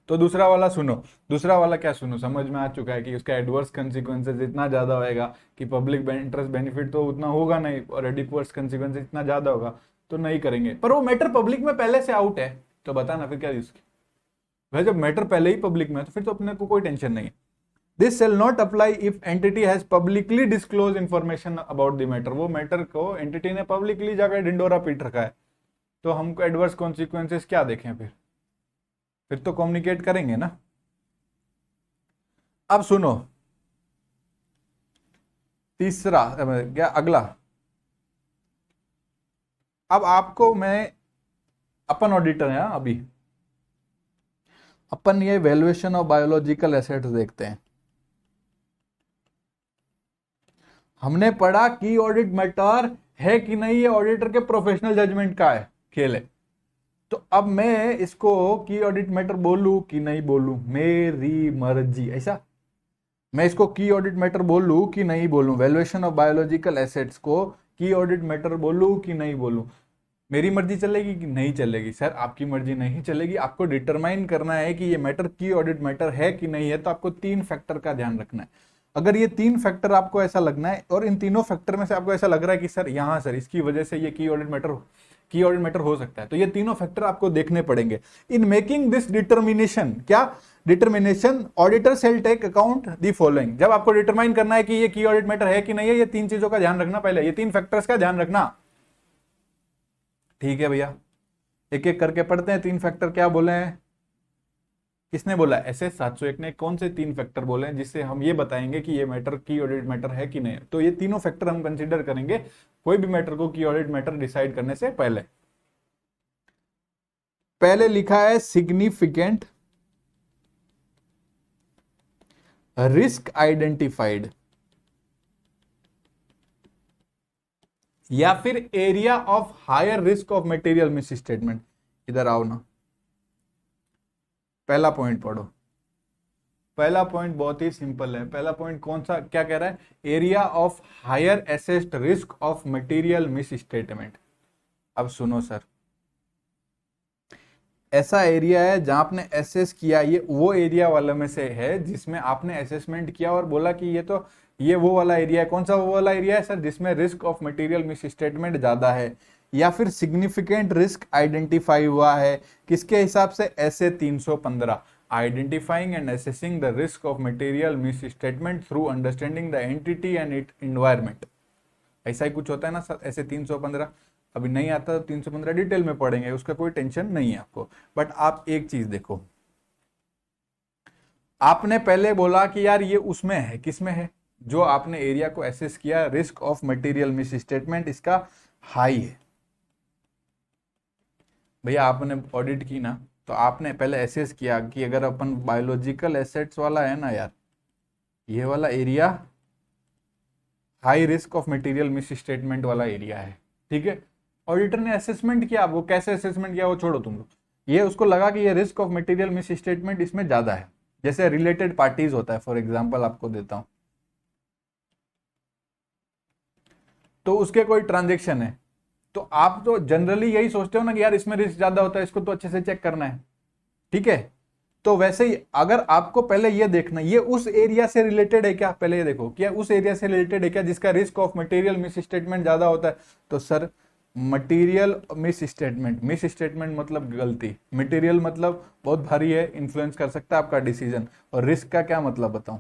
तो दूसरा वाला सुनो, दूसरा वाला क्या सुनो, समझ में आ चुका है कि उसका एडवर्स कंसिक्वेंसेज इतना ज्यादा होएगा कि पब्लिक इंटरेस्ट बेनिफिट तो उतना होगा नहीं, और एडवर्स कंसिक्वेंसेज इतना ज्यादा होगा तो नहीं करेंगे। पर वो मैटर पब्लिक में पहले से आउट है, तो बताना फिर क्या इसकी। वह जब मैटर पहले ही पब्लिक में है तो फिर तो अपने को कोई टेंशन नहीं है। This shall not apply if entity has publicly disclosed information about the matter। वो मैटर को एंटिटी ने पब्लिकली जाकर ढिंडोरा पीट रखा है, तो हमको एडवर्स कॉन्सिक्वेंसेस क्या देखें फिर तो कम्युनिकेट करेंगे ना। अब सुनो तीसरा, क्या अगला। अब आपको मैं, अपन ऑडिटर है अभी, अपन ये वैल्यूएशन ऑफ बायोलॉजिकल एसेट्स देखते हैं। हमने पढ़ा की ऑडिट मैटर है कि नहीं, ये ऑडिटर के प्रोफेशनल जजमेंट का है, खेल है। तो अब मैं इसको की ऑडिट मैटर बोलूं कि नहीं बोलूं, मेरी मर्जी। ऐसा मैं इसको की ऑडिट मैटर बोलूं कि नहीं बोलूं, वैल्यूएशन ऑफ बायोलॉजिकल एसेट्स को की ऑडिट मैटर बोलूं कि नहीं बोलूं, मेरी मर्जी चलेगी कि नहीं चलेगी? सर आपकी मर्जी नहीं चलेगी। आपको डिटरमाइन करना है कि ये मैटर की ऑडिट मैटर है कि नहीं है, तो आपको 3 फैक्टर का ध्यान रखना है। अगर ये 3 फैक्टर आपको ऐसा लगना है, और इन तीनों फैक्टर में से आपको ऐसा लग रहा है कि सर यहाँ सर इसकी वजह से ये की ऑडिट मैटर हो सकता है, तो ये तीनों फैक्टर आपको देखने पड़ेंगे। इन मेकिंग दिस डिटर्मिनेशन, क्या determination, auditor shall take account the following. जब आपको डिटरमाइन करना है कि ये की ऑडिट मैटर है कि नहीं है, ये 3 चीजों का ध्यान रखना, पहले ये 3 फैक्टर्स का ध्यान रखना। ठीक है भैया, एक एक करके पढ़ते हैं। 3 फैक्टर क्या बोले हैं, किसने बोला? SS 701 ने कौन से 3 फैक्टर बोले हैं जिससे हम ये बताएंगे कि ये मैटर की ऑडिट मैटर है कि नहीं? तो ये तीनों फैक्टर हम कंसीडर करेंगे कोई भी मैटर को की ऑडिट मैटर डिसाइड करने से पहले। पहले लिखा है सिग्निफिकेंट रिस्क आइडेंटिफाइड, या फिर area of higher risk of material misstatement. इधर आओ ना, पहला पॉइंट पढ़ो। पहला पॉइंट बहुत ही सिंपल है। पहला पॉइंट कौन सा, क्या कह रहा है? Area of higher assessed risk of material misstatement. अब सुनो सर, ऐसा एरिया है जहां आपने एसेस किया, ये वो एरिया वाले में से है जिसमें आपने असेसमेंट किया और बोला कि ये वो वाला एरिया है। कौन सा वो वाला एरिया है सर? जिसमें risk of material miss statement ज्यादा है, या फिर सिग्निफिकेंट रिस्क आइडेंटिफाई हुआ है। किसके हिसाब से? ऐसे 315, identifying and assessing the risk of material miss statement through understanding the entity and it environment. ऐसा ही कुछ होता है ना सर, ऐसे 315। अभी नहीं आता तो 315 डिटेल में पढ़ेंगे, उसका कोई टेंशन नहीं है आपको। बट आप एक चीज देखो, आपने पहले बोला कि यार ये उसमें है, किसमें है? जो आपने एरिया को एसेस किया, risk of material miss statement इसका हाई है। भैया आपने ऑडिट की ना, तो आपने पहले एसेस किया कि अगर अपन बायोलॉजिकल एसेट्स वाला है ना यार, ये वाला area high risk of material misstatement वाला एरिया है, ठीक है। ऑडिटर ने असेसमेंट किया, वो कैसे असेसमेंट किया वो छोड़ो तुम लोग, ये उसको लगा कि ये risk of material miss statement इसमें ज्यादा है। जैसे रिलेटेड पार्टीज होता है, फॉर एग्जांपल आपको देता हूं, तो उसके कोई ट्रांजेक्शन है, तो आप तो जनरली यही सोचते हो ना कि यार इसमें रिस्क ज्यादा होता है, इसको तो अच्छे से चेक करना है, ठीक है। तो वैसे ही अगर आपको पहले ये देखना ये उस एरिया से रिलेटेड है क्या, पहले ये देखो क्या उस एरिया से रिलेटेड है क्या जिसका risk of material miss statement ज्यादा होता है। तो सर मटेरियल मिस स्टेटमेंट मतलब गलती, मटेरियल मतलब बहुत भारी है, इन्फ्लुएंस कर सकता है आपका डिसीजन, और रिस्क का क्या मतलब बताऊं,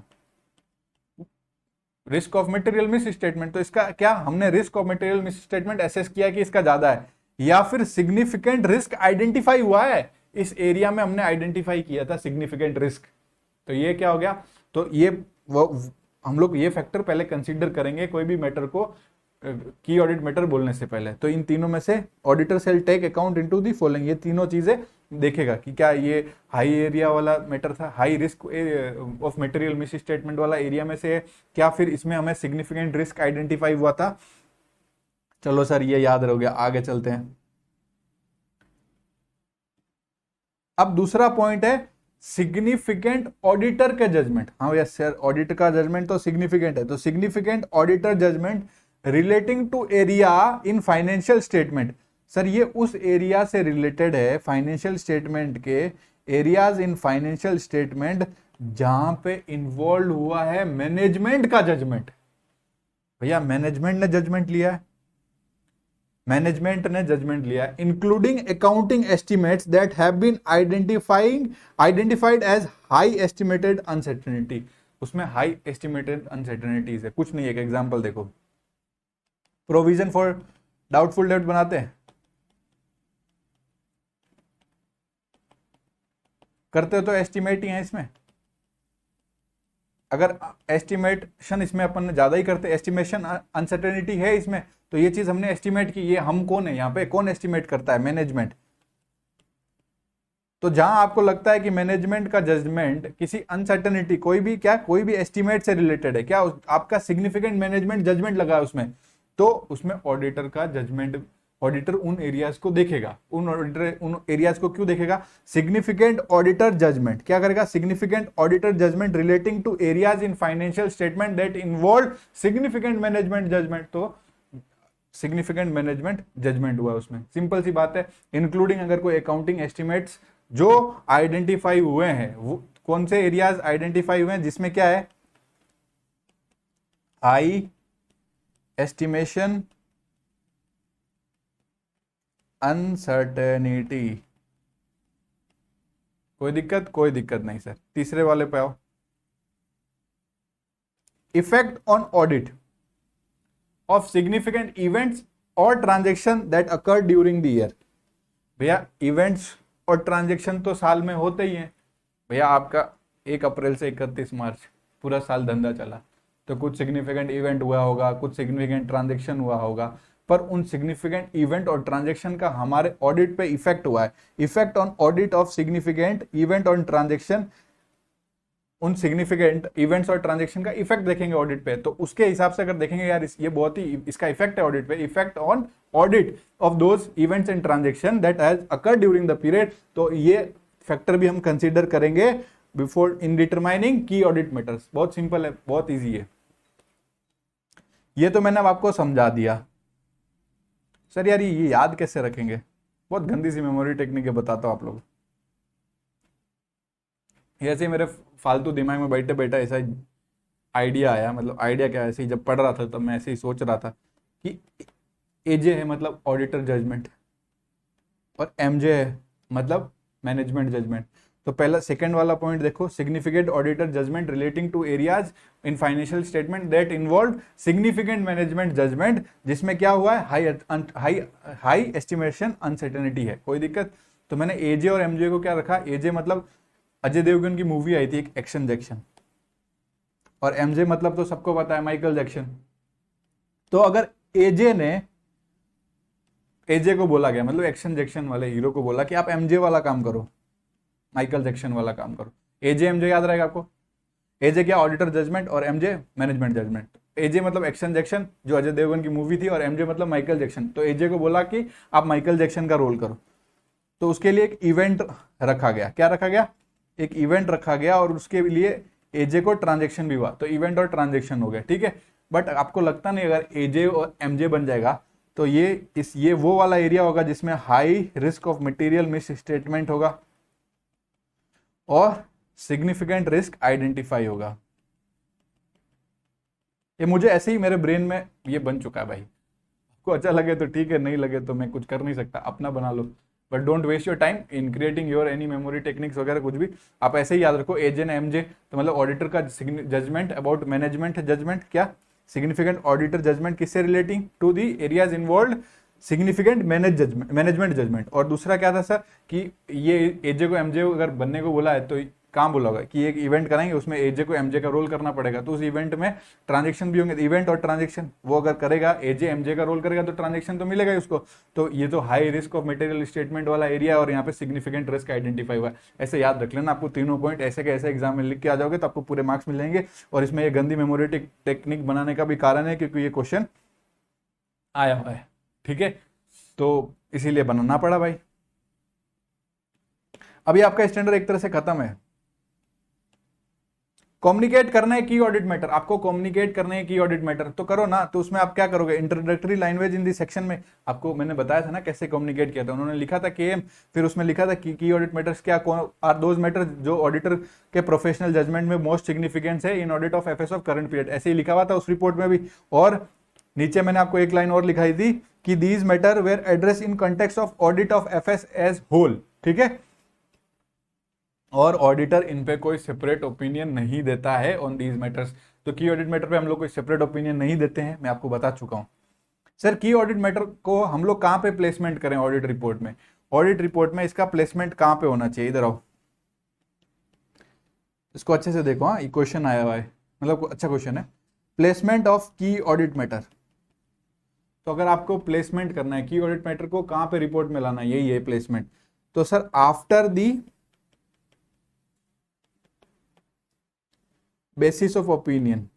risk of material misstatement. तो इसका क्या, हमने risk of material misstatement assess किया कि इसका ज्यादा है, या फिर सिग्निफिकेंट रिस्क आइडेंटिफाई हुआ है, इस एरिया में हमने आइडेंटिफाई किया था सिग्निफिकेंट रिस्क। तो ये क्या हो गया, तो ये हम लोग ये फैक्टर पहले कंसीडर करेंगे कोई भी मैटर को की ऑडिट मैटर बोलने से पहले। तो इन तीनों में से auditor shall take account into the following, ये तीनों चीजें देखेगा कि क्या ये हाई एरिया वाला मैटर था, high risk of material misstatement वाला एरिया में से, क्या फिर इसमें हमें सिग्निफिकेंट रिस्क आइडेंटिफाई हुआ था। चलो सर ये याद रह गया, आगे चलते हैं। अब दूसरा पॉइंट है सिग्निफिकेंट ऑडिटर का जजमेंट। हाँ यस सर, ऑडिटर का जजमेंट तो सिग्निफिकेंट है, तो significant auditor judgement relating to area in financial statement. Sir ये उस एरिया से रिलेटेड है, फाइनेंशियल स्टेटमेंट के एरियाज इन फाइनेंशियल स्टेटमेंट जहां पे इन्वॉल्व हुआ है मैनेजमेंट का जजमेंट। भैया मैनेजमेंट ने जजमेंट लिया है, मैनेजमेंट ने जजमेंट लिया, including accounting estimates that have been identified as high estimated uncertainty. उसमें हाई एस्टिमेटेड अनसर्टेनिटीज है, कुछ नहीं है। एक एग्जांपल देखो, प्रोविजन फॉर डाउटफुल डेट बनाते हैं, करते हो तो एस्टिमेट ही है इसमें। अगर एस्टिमेशन इसमें अपन ज्यादा ही करते, एस्टिमेशन अनसर्टेनिटी है इसमें, तो ये चीज हमने एस्टिमेट की, ये हम कौन है यहाँ पे, कौन एस्टिमेट करता है, मैनेजमेंट। तो जहां आपको लगता है कि मैनेजमेंट का जजमेंट किसी अनसर्टेनिटी, कोई भी क्या, कोई भी एस्टिमेट से रिलेटेड है, क्या आपका सिग्निफिकेंट मैनेजमेंट जजमेंट लगा है उसमें, तो उसमें ऑडिटर का जजमेंट, ऑडिटर उन एरियाज को देखेगा। उन एरियाज को क्यों देखेगा, सिग्निफिकेंट ऑडिटर जजमेंट क्या करेगा, significant auditor judgement relating to areas in financial statement that involve significant management judgment. तो सिग्निफिकेंट मैनेजमेंट जजमेंट हुआ उसमें, सिंपल सी बात है। इंक्लूडिंग अगर कोई अकाउंटिंग एस्टिमेट्स जो आइडेंटिफाई हुए हैं, वो कौन से एरियाज आइडेंटिफाई हुए हैं जिसमें क्या है, हाई एस्टिमेशन अनसर्टेनिटी। कोई दिक्कत, कोई दिक्कत नहीं सर। तीसरे वाले पे आओ, effect on audit of significant events और transaction that occur during the year. भैया इवेंट्स और ट्रांजेक्शन तो साल में होते ही हैं। भैया आपका 1 अप्रैल से 31 मार्च पूरा साल धंधा चला, तो कुछ सिग्निफिकेंट इवेंट हुआ होगा, कुछ सिग्निफिकेंट ट्रांजेक्शन हुआ होगा, पर उन सिग्निफिकेंट इवेंट और ट्रांजेक्शन का हमारे ऑडिट पे इफेक्ट हुआ है। Effect on audit of significant event और ट्रांजेक्शन, उन सिग्निफिकेंट इवेंट्स और ट्रांजेक्शन का इफेक्ट देखेंगे ऑडिट पे, तो उसके हिसाब से अगर देखेंगे यार ये बहुत ही इसका इफेक्ट है ऑडिट पे, effect on audit of those events and transaction that has occurred during the period, तो ये फैक्टर भी हम कंसीडर करेंगे बिफोर इन डिटरमाइनिंग की ऑडिट मैटर्स। बहुत सिंपल है, बहुत ईजी है। ये तो मैंने अब आपको समझा दिया। सर यार ये याद कैसे रखेंगे, बहुत गंदी सी मेमोरी टेक्निक है, बताता हूं आप लोग। ऐसे मेरे फालतू दिमाग में बैठे बैठे ऐसा आइडिया आया, मतलब आइडिया क्या, ऐसे ही जब पढ़ रहा था तब मैं ऐसे ही सोच रहा था कि एजे है मतलब ऑडिटर जजमेंट, और एमजे है मतलब मैनेजमेंट जजमेंट। तो पहला सेकंड वाला पॉइंट देखो, significant auditor judgement relating to areas in financial statement that involve significant management judgment, जिसमें क्या हुआ है, हाई एस्टिमेशन अनसर्टेनिटी है। कोई दिक्कत, तो मैंने एजे और एमजे को क्या रखा, एजे मतलब अजय देवगन की मूवी आई थी एक, एक्शन जैक्शन, और एमजे मतलब तो सबको पता है माइकल जैक्सन। तो अगर एजे को बोला गया, मतलब एक्शन जैक्शन वाले हीरो को बोला कि आप एमजे वाला काम करो, माइकल जैक्सन वाला काम करो। एजे एमजे याद रहेगा आपको। एजे क्या, ऑडिटर जजमेंट, और एमजे मैनेजमेंट जजमेंट। एजे मतलब एक्शन जैक्सन जो अजय देवगन की मूवी थी, और एमजे मतलब माइकल जैक्सन। तो एजे को बोला कि आप माइकल जैक्सन का रोल करो, तो उसके लिए एक इवेंट रखा गया। क्या रखा गया? एक इवेंट रखा गया, और उसके लिए एजे को ट्रांजेक्शन भी हुआ, तो इवेंट और ट्रांजेक्शन हो गया, ठीक है। बट आपको लगता नहीं अगर एजे और एमजे बन जाएगा तो ये वो वाला एरिया होगा जिसमें high risk of material miss statement होगा और सिग्निफिकेंट रिस्क आइडेंटिफाई होगा। ये मुझे ऐसे ही मेरे ब्रेन में ये बन चुका है भाई। आपको अच्छा लगे तो ठीक है, नहीं लगे तो मैं कुछ कर नहीं सकता, अपना बना लो। But don't waste your time in creating your any memory techniques वगैरह कुछ भी। आप ऐसे ही याद रखो, एजे एंड एमजे तो मतलब ऑडिटर का जजमेंट अबाउट मैनेजमेंट जजमेंट, क्या सिग्निफिकेंट ऑडिटर जजमेंट किससे relating to the areas involve significant management judgment. और दूसरा क्या था सर कि ये एजे को एमजे अगर बनने को बोला है तो काम बोला होगा कि एक इवेंट कराएंगे, उसमें एजे को एमजे का रोल करना पड़ेगा, तो उस इवेंट में ट्रांजेक्शन भी होंगे। इवेंट और ट्रांजेक्शन वो अगर करेगा, एजे एमजे का रोल करेगा तो ट्रांजेक्शन तो मिलेगा ही उसको। तो ये तो high risk of material statement वाला एरिया, और यहाँ पे सिग्निफिकेंट रिस्क आइडेंटिफाई हुआ है। ऐसे याद रख लेना, आपको तीनों पॉइंट ऐसे के ऐसे एग्जाम में लिख के आ जाओगे तो आपको पूरे मार्क्स मिल जाएंगे। और इसमें ये गंदी मेमोरी टेक्निक बनाने का भी कारण है क्योंकि ये क्वेश्चन आया हुआ है, ठीक है, तो इसीलिए बनाना पड़ा भाई। अभी आपका स्टैंडर्ड एक तरह से खत्म है। कम्युनिकेट करना है की ऑडिट मैटर, आपको कम्युनिकेट करना है की ऑडिट मैटर, तो करो ना। तो उसमें आप क्या करोगे, introductory language in the section में आपको मैंने बताया था ना कैसे कम्युनिकेट किया था। उन्होंने लिखा था केएम, फिर उसमें लिखा था की ऑडिट मैटर्स क्या आर दोज मैटर जो ऑडिटर के प्रोफेशनल जजमेंट में मोस्ट सिग्निफिकेंस है in audit of FS of current period, ऐसे ही लिखा हुआ था उस रिपोर्ट में भी। और नीचे मैंने आपको एक लाइन और लिखाई थी कि these matter were address in context of audit of FS as whole, ठीक है। और ऑडिटर इन पे कोई सेपरेट ओपिनियन नहीं देता है ऑन दीज मैटर्स। तो की ऑडिट मैटर पे हम लोग कोई सेपरेट ओपिनियन नहीं देते हैं, मैं आपको बता चुका हूं। सर की ऑडिट मैटर को हम लोग कहां पे प्लेसमेंट करें ऑडिट रिपोर्ट में? ऑडिट रिपोर्ट में इसका प्लेसमेंट कहां पे होना चाहिए? इधर आओ, इसको अच्छे से देखो। हाँ, ये क्वेश्चन आया हुआ है, मतलब अच्छा क्वेश्चन है। Placement of key audit matter, तो अगर आपको प्लेसमेंट करना है की ऑडिट मैटर को कहां पे रिपोर्ट में लाना है, यही है प्लेसमेंट। तो sir after the basis of opinion,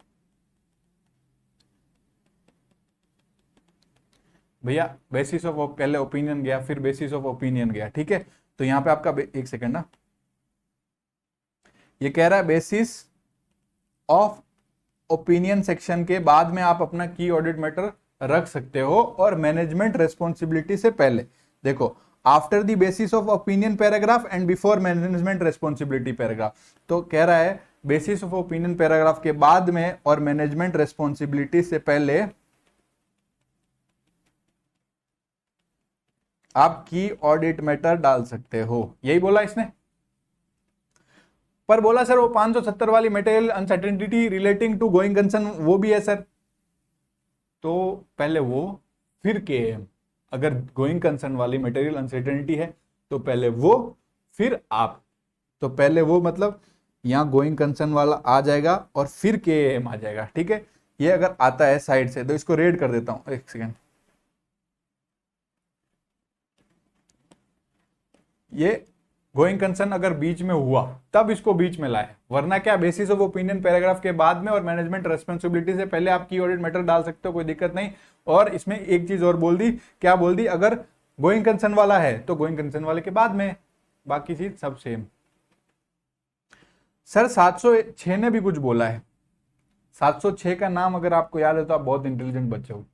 भैया बेसिस ऑफ पहले ओपिनियन गया फिर बेसिस ऑफ ओपिनियन गया, ठीक है। तो यहां पे आपका एक सेकंड ना, ये कह रहा है बेसिस ऑफ ओपिनियन सेक्शन के बाद में आप अपना की ऑडिट मैटर रख सकते हो, और मैनेजमेंट रेस्पॉन्सिबिलिटी से पहले। देखो, after the basis of opinion paragraph and before management responsibility paragraph. तो कह रहा है बेसिस ऑफ ओपिनियन पैराग्राफ के बाद में और मैनेजमेंट रेस्पॉन्सिबिलिटी से पहले आप की ऑडिट मैटर डाल सकते हो, यही बोला इसने। पर बोला सर वो 570 वाली material uncertainty relating to going concern वो भी है सर। तो पहले वो फिर के एम, अगर गोइंग कंसर्न वाली मटेरियल अनसर्टेनिटी है तो पहले वो फिर आप। तो पहले वो मतलब यहां गोइंग कंसर्न वाला आ जाएगा और फिर के एम आ जाएगा, ठीक है। ये अगर आता है साइड से तो इसको रेड कर देता हूं, एक सेकेंड। ये गोइंग कंसर्न अगर बीच में हुआ तब इसको बीच में लाए, वरना क्या बेसिस ऑफ ओपिनियन पैराग्राफ के बाद में और मैनेजमेंट रेस्पॉन्सिबिलिटी से पहले आप की ऑडिट मैटर डाल सकते हो, कोई दिक्कत नहीं। और इसमें एक चीज और बोल दी, क्या बोल दी, अगर गोइंग कंसर्न वाला है तो गोइंग कंसर्न वाले के बाद में, बाकी चीज सब सेम। सर 706 ने भी कुछ बोला है। 706 का नाम अगर आपको याद है तो आप बहुत इंटेलिजेंट बच्चे हो।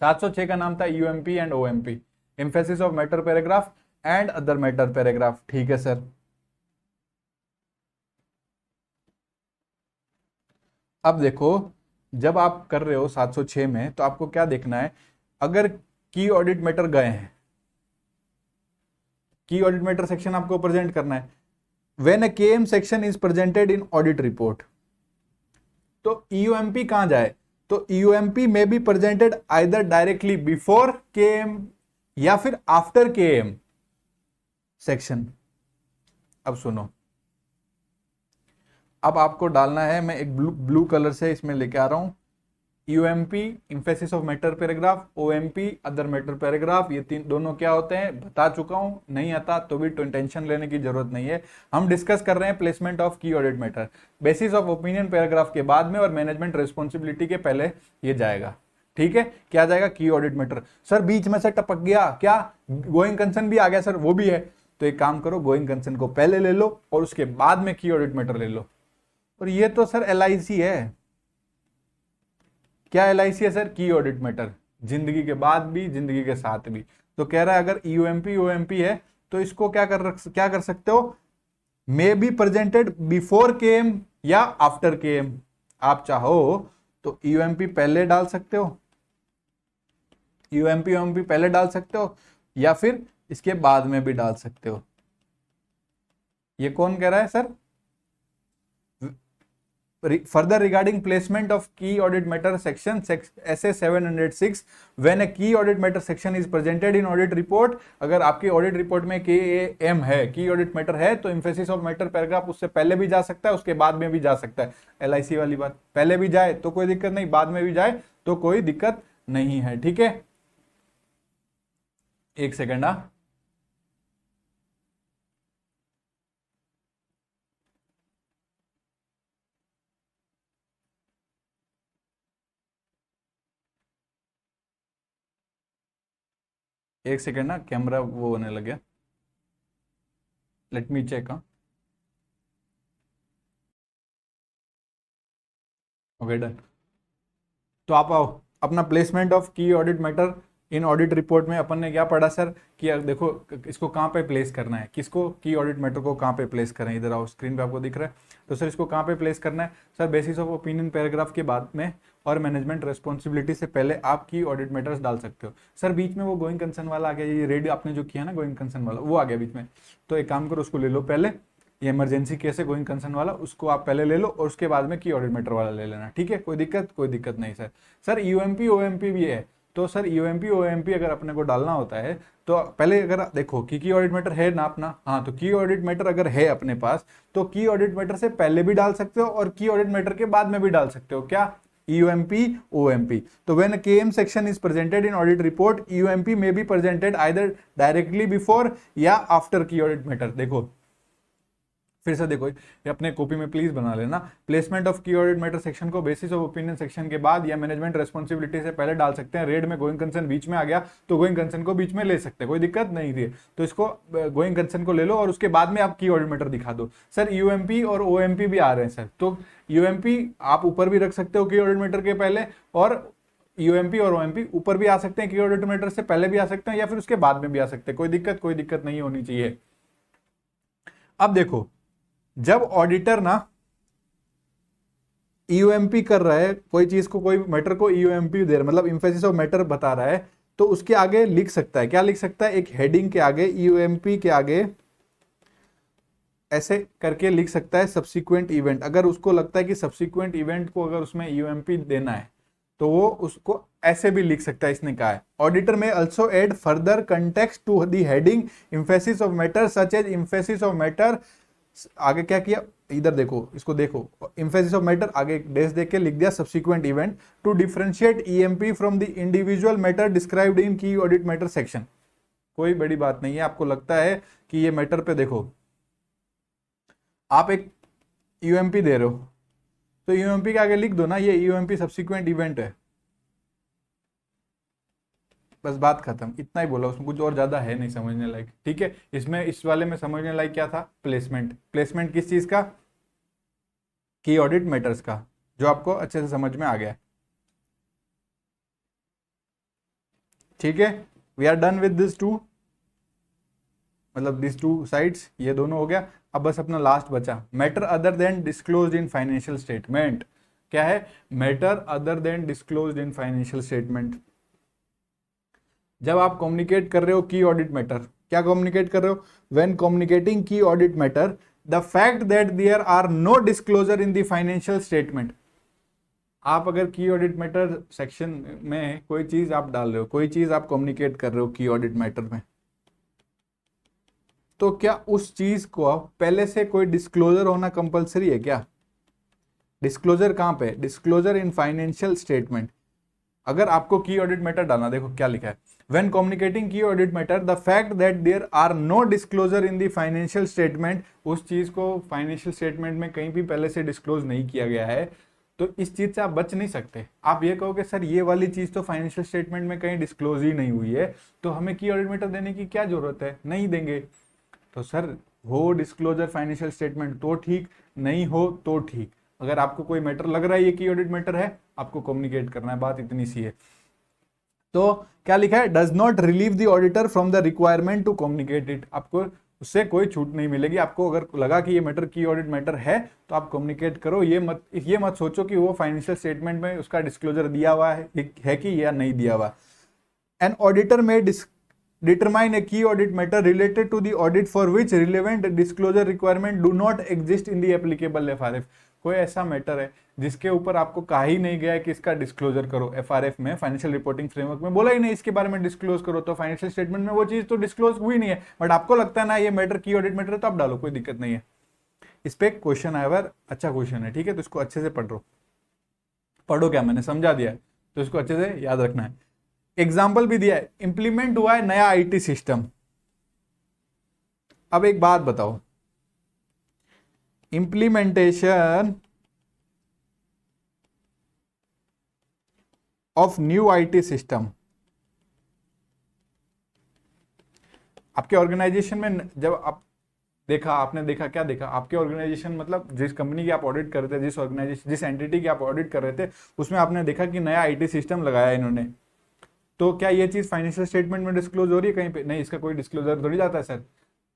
706 का नाम था UMP and OMP, emphasis of matter paragraph and other matter paragraph, ठीक है सर। अब देखो, जब आप कर रहे हो 706 में तो आपको क्या देखना है, अगर की ऑडिट मैटर गए हैं, की ऑडिट मैटर सेक्शन आपको प्रेजेंट करना है। When a KM section is presented in audit report, तो ईयूएमपी कहां जाए, तो ईयूएमपी में be presented either directly before KM या फिर आफ्टर केएम सेक्शन। अब सुनो, अब आपको डालना है, मैं एक ब्लू कलर से इसमें लेके आ रहा हूं, UMP emphasis of matter paragraph, OMP other matter paragraph, ये तीन दोनों क्या होते हैं बता चुका हूं, नहीं आता तो भी टेंशन लेने की जरूरत नहीं है। हम डिस्कस कर रहे हैं placement of key audit matter, basis of opinion paragraph के बाद में और मैनेजमेंट रिस्पॉन्सिबिलिटी के पहले ये जाएगा। ठीक है, क्या जाएगा की ऑडिट मैटर। सर बीच में से टपक गया क्या, गोइंग कंसर्न भी आ गया सर, वो भी है, तो एक काम करो गोइंग कंसर्न को पहले ले लो और उसके बाद में की ऑडिट मैटर ले लो। और ये तो सर एलआईसी है, क्या एलआईसी है सर, की ऑडिट मैटर, जिंदगी के बाद भी जिंदगी के साथ भी। तो कह रहा है अगर यूएमपी ओएमपी है तो इसको क्या कर सकते हो, may be presented before KM या आफ्टर केएम। आप चाहो तो यूएमपी पहले डाल सकते हो, यूएमपी ओएमपी पहले डाल सकते हो या फिर इसके बाद में भी डाल सकते हो। ये कौन कह रहा है sir, further regarding placement of key audit matter section SA 706 when a key audit matter section is presented in audit report, अगर आपकी ऑडिट रिपोर्ट में KAM है, की ऑडिट मैटर है, तो एम्फेसिस ऑफ मैटर पैराग्राफ उससे पहले भी जा सकता है, उसके बाद में भी जा सकता है। एलआईसी वाली बात, पहले भी जाए तो कोई दिक्कत नहीं, बाद में भी जाए तो कोई दिक्कत नहीं है। ठीक है, एक सेकेंड। एक सेकेंड ना, कैमरा वो होने लग गया, let me check. Okay done. तो आप आओ, अपना placement of key audit matter in audit report में अपन ने क्या पढ़ा सर कि देखो इसको कहाँ पे प्लेस करना है, किसको की ऑडिट मैटर को कहाँ पे प्लेस करें, इधर आओ स्क्रीन पे आपको दिख रहा है। तो सर इसको कहाँ पे प्लेस करना है sir, basis of opinion paragraph के बाद में और मैनेजमेंट रेस्पॉन्सिबिलिटी से पहले आप की ऑडिट मैटर्स डाल सकते हो। सर बीच में वो गोइंग कंसर्न वाला आ गया, ये रेड आपने जो किया ना गोइंग कंसर्न वाला, वो आ गया बीच में, तो एक काम करो उसको ले लो पहले, ये इमरजेंसी केस है गोइंग कंसर्न वाला, उसको आप पहले ले लो और उसके बाद में की ऑडिट मैटर वाला ले लेना। ठीक है, कोई दिक्कत नहीं सर। सर यूएमपी ओएमपी भी है, तो सर यूएमपी ओएमपी अगर अपने को डालना होता है तो पहले अगर देखो की ऑडिट मैटर है ना अपना, हाँ तो की ऑडिट मैटर अगर है अपने पास तो की ऑडिट मैटर से पहले भी डाल सकते हो और की ऑडिट मैटर के बाद में भी डाल सकते हो। क्या, UMP OMP। तो when a KM section is presented in audit report, UMP may be presented either directly before या after की audit matter। देखो फिर से देखो, ये अपने कॉपी में प्लीज बना लेना, placement of key audit matter section को बेसिस ऑफ ओपिनियन सेक्शन के बाद या मैनेजमेंट रेस्पॉन्सिबिलिटी से पहले डाल सकते हैं। रेड में गोइंग कंसर्न बीच में आ गया तो गोइंग कंसर्न को बीच में ले सकते हैं, कोई दिक्कत नहीं थी। तो इसको गोइंग कंसर्न को ले लो और उसके बाद में आप की ऑडिट मैटर दिखा दो। सर यूएमपी और ओएमपी भी आ रहे हैं सर, तो यूएमपी आप ऊपर भी रख सकते हो की ऑडिट मैटर के पहले, और यूएमपी और ओएमपी ऊपर भी आ सकते हैं, की ऑडिट मैटर से पहले भी आ सकते हैं या फिर उसके बाद में भी आ सकते हैं, कोई दिक्कत नहीं होनी चाहिए। अब देखो, जब ऑडिटर ना ईयूएमपी कर रहा है कोई चीज को, कोई मैटर को ईयूएमपी दे रहा है, मतलब इंफेसिस ऑफ मैटर बता रहा है, तो उसके आगे लिख सकता है, क्या लिख सकता है, एक हेडिंग के आगे ईयूएमपी के आगे ऐसे करके लिख सकता है सब्सिक्वेंट इवेंट। अगर उसको लगता है कि सब्सिक्वेंट इवेंट को अगर उसमें ईयूएमपी देना है तो वो उसको ऐसे भी लिख सकता है। इसने कहा है auditor may also add further context to the heading emphasis of matter such as emphasis of matter, आगे क्या किया, इधर देखो, इसको देखो, इंफेसिस ऑफ मैटर आगे एक डेस देख के लिख दिया subsequent event to differentiate EMP from the individual matter described in key audit matter section. कोई बड़ी बात नहीं है, आपको लगता है कि ये मैटर पे देखो आप एक यूएमपी दे रहे हो तो यूएमपी के आगे लिख दो ना ये यूएमपी सब्सिक्वेंट इवेंट है, बस बात खत्म, इतना ही बोला, उसमें कुछ और ज्यादा है नहीं समझने लायक। ठीक है, इसमें इस वाले में समझने लायक क्या था, प्लेसमेंट किस चीज का, की ऑडिट मैटर्स का, जो आपको अच्छे से समझ में आ गया। ठीक है, we are done with this two, मतलब दिस टू साइड्स, ये दोनों हो गया। अब बस अपना लास्ट बचा, matter other than disclosed in financial statement. क्या है, matter other than disclosed in financial statement. जब आप कम्युनिकेट कर रहे हो की ऑडिट मैटर, क्या कम्युनिकेट कर रहे हो, when communicating key audit matter the fact that there are no disclosure in the financial statement. आप अगर की ऑडिट मैटर सेक्शन में कोई चीज आप डाल रहे हो, कोई चीज आप कम्युनिकेट कर रहे हो की ऑडिट मैटर में, तो क्या उस चीज को पहले से कोई डिस्क्लोजर होना कंपलसरी है क्या, डिस्क्लोजर कहाँ पे? डिस्क्लोजर इन फाइनेंशियल स्टेटमेंट। अगर आपको की ऑडिट मैटर डालना, देखो क्या लिखा है, when communicating key audit matter the fact that there are no disclosure in the financial statement, उस चीज को फाइनेंशियल स्टेटमेंट में कहीं भी पहले से डिस्क्लोज नहीं किया गया है, तो इस चीज से आप बच नहीं सकते। आप ये कहोगे सर ये वाली चीज तो फाइनेंशियल स्टेटमेंट में कहीं डिस्क्लोज ही नहीं हुई है, तो हमें की ऑडिट मैटर देने की क्या जरूरत है, नहीं देंगे। तो सर हो डिस्क्लोजर फाइनेंशियल स्टेटमेंट तो ठीक, नहीं हो तो ठीक। अगर आपको कोई मैटर लग रहा है ये की ऑडिट मैटर है, आपको कम्युनिकेट करना है, बात इतनी सी है। तो क्या लिखा है? Does not relieve the auditor from the requirement to communicate it. आपको उससे कोई छूट नहीं मिलेगी। आपको अगर लगा कि ये मैटर की ऑडिट मैटर है तो आप कम्युनिकेट करो। ये मत सोचो कि वो फाइनेंशियल स्टेटमेंट में उसका डिस्क्लोजर दिया हुआ है कि या नहीं दिया हुआ। एन ऑडिटर में determine a key audit matter related to the audit for which relevant disclosure requirement do not exist in the applicable FRF। कोई ऐसा मैटर है जिसके ऊपर आपको कहा ही नहीं गया है कि इसका डिस्क्लोजर करो, एफआरएफ में, फाइनेंशियल रिपोर्टिंग फ्रेमवर्क में बोला ही नहीं इसके बारे में डिस्क्लोज करो, तो फाइनेंशियल स्टेटमेंट में वो चीज तो डिस्क्लोज हुई नहीं है, बट आपको लगता है ना ये मैटर की ऑडिट मैटर है, तो आप डालो, कोई दिक्कत नहीं है। इस पे क्वेश्चन आया हुआ, अच्छा क्वेश्चन है, ठीक है, तो इसको अच्छे से पढ़ो क्या मैंने समझा दिया है, तो इसको अच्छे से याद रखना है। एग्जाम्पल भी दिया है, इंप्लीमेंट हुआ है नया आईटी सिस्टम। अब एक बात बताओ, implementation of new IT system आपके ऑर्गेनाइजेशन में जब आपने देखा क्या देखा, आपके ऑर्गेनाइजेशन मतलब जिस कंपनी की आप ऑडिट कर रहे थे, जिस ऑर्गेनाइजेशन जिस एंटिटी की आप ऑडिट कर रहे थे, उसमें आपने देखा कि नया आईटी सिस्टम लगाया इन्होंने, तो क्या ये चीज फाइनेंशियल स्टेटमेंट में डिस्क्लोज हो रही है कहीं पे? नहीं, इसका कोई डिस्क्लोजर थोड़ी जाता है सर।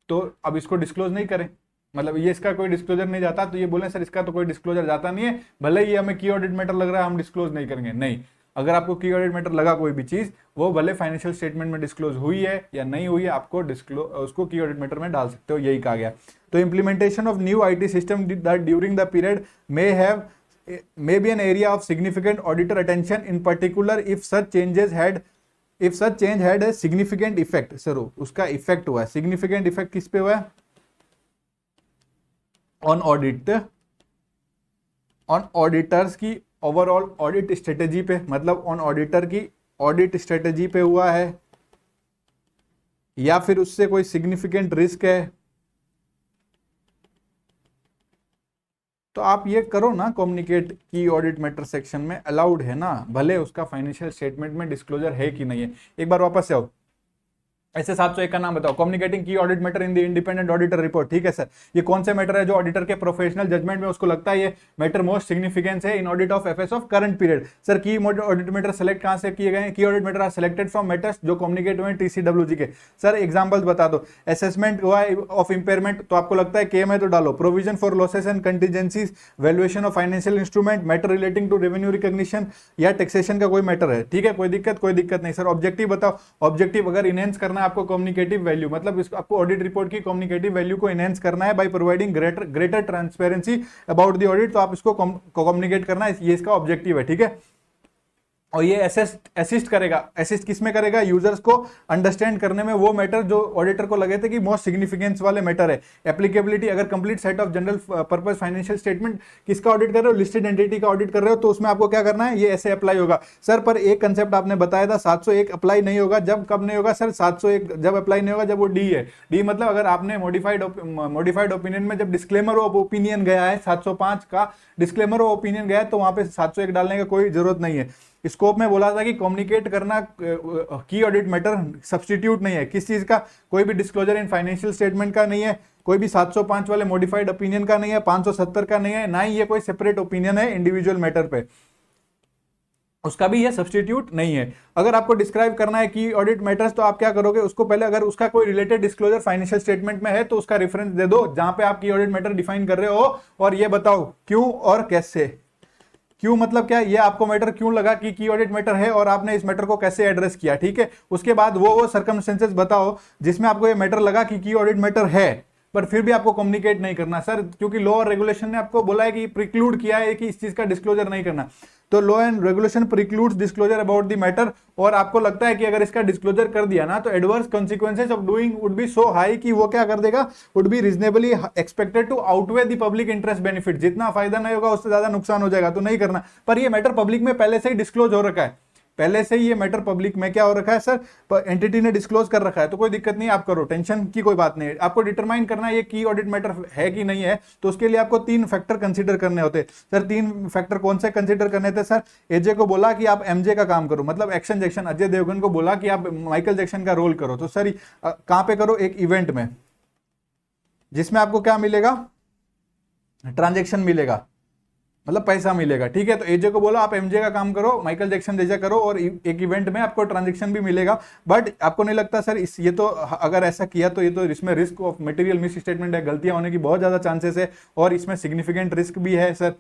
तो अब इसको डिस्क्लोज नहीं करें, मतलब ये इसका कोई डिस्क्लोजर नहीं जाता, तो ये बोले सर इसका तो कोई डिस्क्लोजर जाता नहीं है, भले ही हमें की ऑडिट मैटर लग रहा है हम डिस्क्लोज नहीं करेंगे। नहीं, अगर आपको की ऑडिट मैटर लगा कोई भी चीज, वो भले फाइनेंशियल स्टेटमेंट में डिस्क्लोज हुई है या नहीं हुई है, आपको उसको की ऑडिट मैटर में डाल सकते हो, यही कहा गया। तो implementation of new IT system that during the period may be an area of significant auditor attention, in particular if such change had a significant effect। Sir उसका इफेक्ट हुआ है, सिग्निफिकेंट इफेक्ट किस पे हुआ है? ऑन ऑडिटर्स की overall audit strategy पे, मतलब ऑन ऑडिटर की ऑडिट स्ट्रेटेजी पे हुआ है, या फिर उससे कोई सिग्निफिकेंट रिस्क है, तो आप ये करो ना communicate key audit matter section में, अलाउड है ना, भले उसका फाइनेंशियल स्टेटमेंट में डिस्क्लोजर है कि नहीं है। एक बार वापस से आओ, ऐसे 701 का नाम बताओ, communicating key audit matter in the independent auditor report. ठीक है सर, ये कौन से मैटर है जो ऑडिटर के प्रोफेशनल जजमेंट में उसको लगता है ये मैटर मोस्ट सिग्निफिकेंस है in audit of FS of current period. Sir key audit matter select कहां से किए गए हैं? Key audit matter are selected from matters जो कम्युनिकेट हुए टीसीडब्ल्यूजी के। सर एग्जांपल्स बता दो, असेसमेंट हुआ ऑफ इंपेयरमेंट, तो आपको लगता है केएम है तो डालो, provision for losses and contingencies, valuation of financial instrument, matter relating to revenue recognition या टैक्सेशन का कोई मैटर है। ठीक है, कोई दिक्कत नहीं। सर ऑब्जेक्टिव बताओ, ऑब्जेक्टिव अगर इनहेंस करना है आपको कम्युनिकेटिव वैल्यू, मतलब आपको ऑडिट रिपोर्ट की कम्युनिकेटिव वैल्यू को एनहांस करना है by providing greater transparency about the audit, तो आप इसको कम्युनिकेट करना है, ये इसका ऑब्जेक्टिव है। ठीक है, और ये असिस्ट करेगा, असिस्ट किसमें करेगा? यूजर्स को अंडरस्टैंड करने में वो मैटर जो ऑडिटर को लगे थे कि मोस्ट सिग्निफिकेंस वाले मैटर है। एप्लीकेबिलिटी, अगर complete set of general purpose financial statement किसका ऑडिट कर रहे हो? लिस्टेड एंटिटी का ऑडिट कर रहे हो, तो उसमें आपको क्या करना है, ये ऐसे अप्लाई होगा। सर पर एक कंसेप्ट आपने बताया था, 701 अप्लाई नहीं होगा, जब कब नहीं होगा सर? 701 जब अप्लाई नहीं होगा जब वो डी है। डी मतलब अगर आपने मॉडिफाइड ओपिनियन में जब डिस्क्लेमर ऑफ ओपिनियन गया है, 705 का डिस्क्लेमर ऑफ ओपिनियन गया है, तो वहां पे 701 डालने का कोई जरूरत नहीं है। स्कोप में बोला था कि कम्युनिकेट करना की ऑडिट मैटर सब्स्टिट्यूट नहीं है, किस चीज का? कोई भी डिस्क्लोजर इन फाइनेंशियल स्टेटमेंट का नहीं है, कोई भी 705 वाले मॉडिफाइड ओपिनियन का नहीं है, 570 का नहीं है, ना ही ये कोई सेपरेट ओपिनियन है इंडिविजुअल मैटर पे, उसका भी ये सब्स्टिट्यूट नहीं है। अगर आपको डिस्क्राइब करना है की ऑडिट मैटर्स, तो आप क्या करोगे, उसको पहले अगर उसका कोई रिलेटेड डिस्क्लोजर फाइनेंशियल स्टेटमेंट में है तो उसका रेफरेंस दे दो जहां पे आप की ऑडिट मैटर डिफाइन कर रहे हो, और ये बताओ क्यों और कैसे। क्यों मतलब क्या, ये आपको मैटर क्यों लगा कि की ऑडिट मैटर है और आपने इस मैटर को कैसे एड्रेस किया। ठीक है, उसके बाद वो सर्कमस्टेंसेस बताओ जिसमें आपको ये मैटर लगा कि की ऑडिट मैटर है, पर फिर भी आपको कम्युनिकेट नहीं करना सर, क्योंकि लॉ और रेगुलेशन ने आपको बोला है कि प्रिक्लूड किया है कि इस चीज का डिस्क्लोजर नहीं करना। तो law and regulation precludes disclosure about the matter, और आपको लगता है कि अगर इसका डिस्क्लोजर कर दिया ना तो adverse consequences of doing would be so high कि वो क्या कर देगा, would be reasonably expected to outweigh the public interest benefit, जितना फायदा नहीं होगा उससे ज्यादा नुकसान हो जाएगा, तो नहीं करना। पर ये मैटर पब्लिक में पहले से ही डिस्क्लोज हो रखा है, पहले से ही ये मैटर पब्लिक में क्या हो रखा है सर, एंटिटी ने डिस्क्लोज कर रखा है, तो कोई दिक्कत नहीं, आप करो, टेंशन की कोई बात नहीं है। आपको डिटरमाइन करना है ये की ऑडिट मैटर है कि नहीं है, तो उसके लिए आपको 3 फैक्टर कंसीडर करने होते हैं सर। 3 फैक्टर कौन से कंसीडर करने थे सर? एजे को बोला कि आप एमजे का काम करो, मतलब एक्शन जैक्शन, अजय देवगन को बोला कि आप माइकल जैक्सन का रोल करो, तो सर कहां पे करो? एक इवेंट में, जिसमें आपको क्या मिलेगा? ट्रांजेक्शन मिलेगा, मतलब पैसा मिलेगा, ठीक है। तो एजे को बोला आप एमजे का काम करो, माइकल जैक्सन जैसा करो, और एक इवेंट में आपको ट्रांजैक्शन भी मिलेगा। बट आपको नहीं लगता सर ये तो अगर ऐसा किया तो ये तो इसमें risk of material miss statement है, गलतियां होने की बहुत ज्यादा चांसेस है, और इसमें सिग्निफिकेंट रिस्क भी है सर।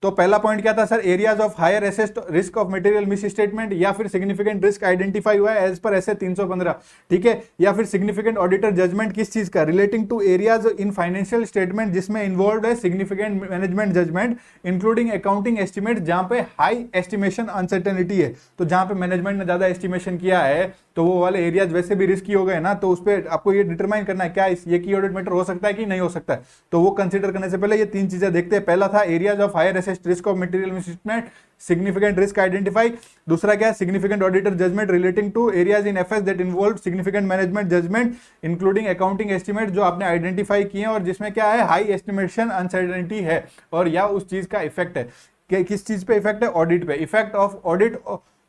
तो पहला पॉइंट क्या था sir? Areas of higher assessed risk of material misstatement, या फिर सिग्निफिकेंट रिस्क आइडेंटिफाई हुआ है एज पर ऐसे 315, ठीक है। या फिर सिग्निफिकेंट ऑडिटर जजमेंट किस चीज का? Relating to areas in financial statement जिसमें इन्वॉल्व है significant management judgement including accounting estimate, जहां पे हाई एस्टिमेशन अनसर्टेनिटी है, तो जहां पे मैनेजमेंट ने ज्यादा एस्टिमेशन किया है तो वो वाले एरियाज वैसे भी रिस्की हो गए ना, तो उस पर आपको ये डिटरमाइन करना है क्या ये की ऑडिट मैटर हो सकता है कि नहीं हो सकता है। तो वो कंसीडर करने से पहले ये 3 चीजें देखते हैं। पहला था areas of higher assessed risk of material misstatement, significant risk identify. दूसरा क्या है? Significant auditor judgement relating to areas in FS that involve significant management judgement including accounting estimate, जो आपने आइडेंटिफाई किए हैं और जिसमें क्या है, हाई एस्टिमेशन अनसर्टेनिटी है, और या उस चीज का इफेक्ट है कि किस चीज पे इफेक्ट है? ऑडिट पे। Effect of audit,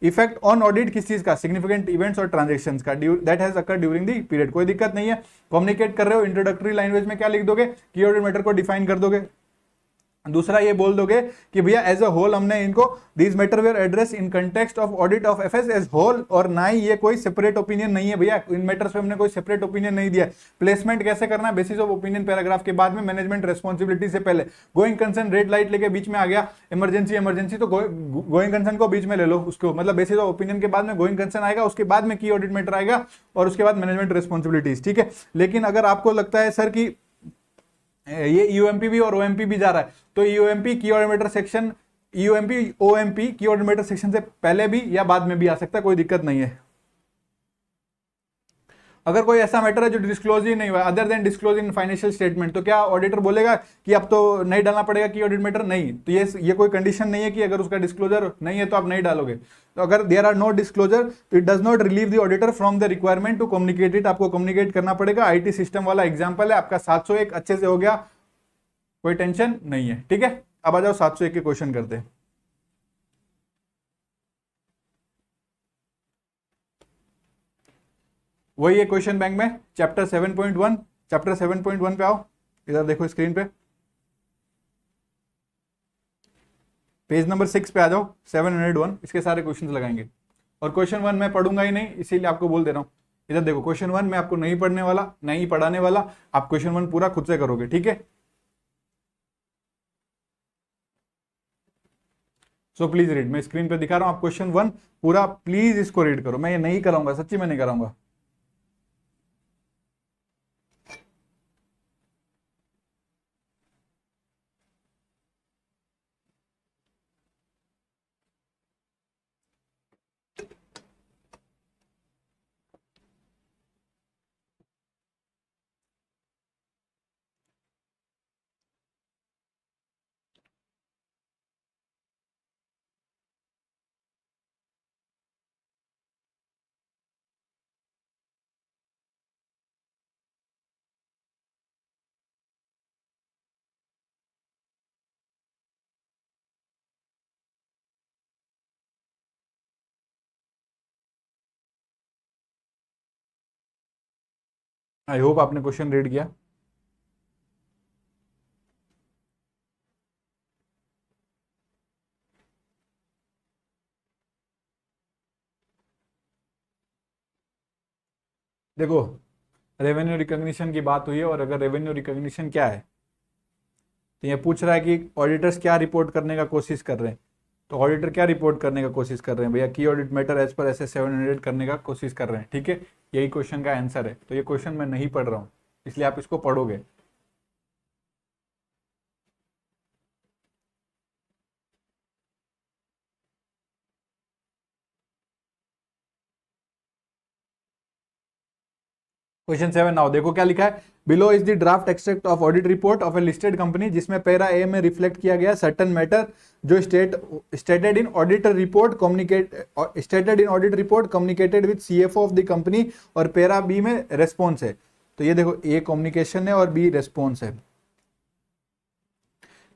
effect on audit किस चीज का? सिग्निफिकेंट इवेंट्स और ट्रांजैक्शंस का, that has occur during the period. कोई दिक्कत नहीं है, कम्युनिकेट कर रहे हो, इंट्रोडक्टरी लैंग्वेज में क्या लिख दोगे? की ऑडिट मैटर को डिफाइन कर दोगे। दूसरा ये बोल दोगे कि भैया एज अ होल हमने इनको these matter were address in context of audit of FS as whole, और ना ही ये कोई सेपरेट ओपिनियन नहीं है भैया, इन मैटर्स पे हमने कोई सेपरेट ओपिनियन नहीं दिया। प्लेसमेंट कैसे करना है? बेसिस ऑफ ओपिनियन पैराग्राफ के बाद में मैनेजमेंट रेस्पॉन्सिबिलिटी से पहले। गोइंग कंसर्न रेड लाइट लेके बीच में आ गया, इमरजेंसी इमरजेंसी, तो गोइंग कंसर्न को बीच में ले लो, उसको मतलब बेसिस ऑफ ओपिनियन के बाद में गोइंग कंसर्न आएगा, उसके बाद में की ऑडिट मैटर आएगा, और उसके बाद मैनेजमेंट रेस्पॉन्सिबिलिटीज, ठीक है। लेकिन अगर आपको लगता है सर कि ये यूएमपी भी और ओएमपी भी जा रहा है, तो यूएमपी की audit matter section, UMP OMP की ऑडिट मैटर सेक्शन से पहले भी या बाद में भी आ सकता है, कोई दिक्कत नहीं है। अगर कोई ऐसा मैटर है जो डिस्क्लोज ही नहीं हुआ other than disclose in financial statement, तो क्या ऑडिटर बोलेगा कि अब तो नहीं डालना पड़ेगा की ऑडिट मैटर? नहीं, तो ये कोई कंडीशन नहीं है कि अगर उसका डिस्क्लोजर नहीं है तो आप नहीं डालोगे। तो अगर देयर आर नो डिस्क्लोजर तो it does not relieve the auditor from the requirement to communicate it, आपको कम्युनिकेट करना पड़ेगा। आईटी सिस्टम वाला एग्जांपल है आपका 701, अच्छे से हो गया, कोई टेंशन नहीं है, ठीक है। अब आ जाओ 701 के क्वेश्चन करते हैं। वही है क्वेश्चन बैंक में, चैप्टर 7.1, चैप्टर 7.1 पे आओ, इधर देखो स्क्रीन पे, पेज नंबर 6 पे आ जाओ, 701, इसके सारे क्वेश्चंस लगाएंगे। और क्वेश्चन 1 मैं पढ़ूंगा ही नहीं, इसीलिए आपको बोल दे रहा हूं। इधर देखो, क्वेश्चन 1 मैं आपको नहीं पढ़ने वाला, नहीं पढ़ाने वाला, आप क्वेश्चन 1 पूरा खुद से करोगे, ठीक है। सो प्लीज रीड, मैं स्क्रीन पे दिखा रहा हूं, आप क्वेश्चन 1 पूरा प्लीज इसको रीड करो। मैं ये नहीं कराऊंगा, सच्ची में नहीं कराऊंगा। आई होप आपने क्वेश्चन रीड किया। देखो, रेवेन्यू रिकॉग्निशन की बात हुई है, और अगर रेवेन्यू रिकॉग्निशन क्या है, तो ये पूछ रहा है कि ऑडिटर्स क्या रिपोर्ट करने का कोशिश कर रहे हैं। तो ऑडिटर क्या रिपोर्ट करने का कोशिश कर रहे हैं भैया? की ऑडिट मैटर एज पर ऐसे 700 करने का कोशिश कर रहे हैं, ठीक है। यही क्वेश्चन का आंसर है। तो ये क्वेश्चन मैं नहीं पढ़ रहा हूँ, इसलिए आप इसको पढ़ोगे। क्वेश्चन 7 नाउ देखो क्या लिखा है, below is the draft extract of audit report of A listed company, जिसमें पैरा ए में रिफ्लेक्ट किया गया सर्टन मैटर जो stated in auditor report communicated with CFO of the company, और पैरा बी में रेस्पॉन्स है। तो ये देखो, ए कम्युनिकेशन है और बी रेस्पॉन्स है।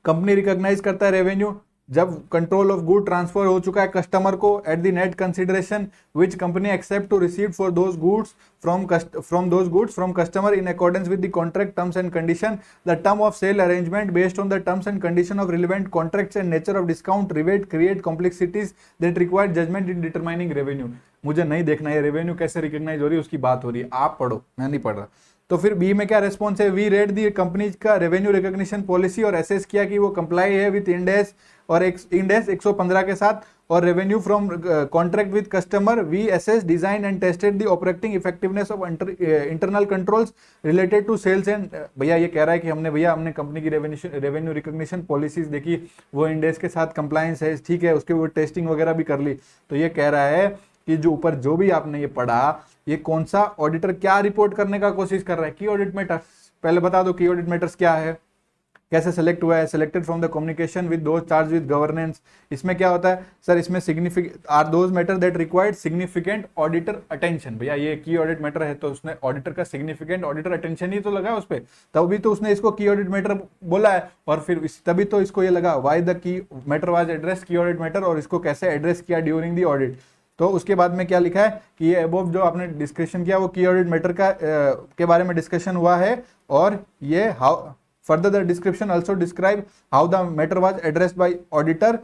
कंपनी रिकॉग्नाइज करता है रेवेन्यू जब कंट्रोल ऑफ गुड ट्रांसफर हो चुका है कस्टमर को at the net consideration which company expect to receive for those goods from customer in accordance with the contract terms and condition, the term of sale arrangement based on the terms and condition of relevant contracts and nature of discount rebate create complexities that require judgement in determining revenue. मुझे नहीं देखना है revenue कैसे recognise हो रही है, उसकी बात हो रही है, आप पढ़ो, मैं नहीं पढ़ रहा। तो फिर बी में क्या रेस्पॉन्स है, वी रेड दी कंपनी का रेवेन्यू रिकॉग्निशन पॉलिसी और एसेस किया कि वो कंप्लाई है विद इंडेस और इंडेस 115 के साथ, और revenue from contract with customer we assess design and tested the operating effectiveness of internal controls related to sales and. भैया ये कह रहा है कि हमने कंपनी की रेवेन्यू रिकॉग्निशन पॉलिसीज देखी, वो इंडेस के साथ कंप्लायंस है, ठीक है, उसके वो टेस्टिंग वगैरह भी कर ली। तो ये कह रहा है कि जो ऊपर जो भी आपने ये पढ़ा, ये कौन सा ऑडिटर क्या रिपोर्ट करने का कोशिश कर रहा है, की ऑडिट मैटर्स। पहले बता दो की ऑडिट मैटर्स क्या है, कैसे सेलेक्ट हुआ है, selected from the communication with those charge with governance. इसमें क्या होता है सर, इसमें significant are those matter that required significant auditor attention. भैया ये की ऑडिट मैटर है तो उसने ऑडिटर का सिग्निफिकेंट ऑडिटर अटेंशन ही तो लगा उस पर, तभी तो उसने इसको की ऑडिट मैटर बोला है। और फिर तभी तो इसको ये लगा why the key matter was address की ऑडिट मैटर, और इसको कैसे एड्रेस किया ड्यूरिंग द ऑडिट। तो उसके बाद में क्या लिखा है कि ये अबव जो आपने डिस्कशन किया वो की ऑडिट मैटर का के बारे में डिस्कशन हुआ है, और ये how further the description also describe how the matter was addressed by auditor.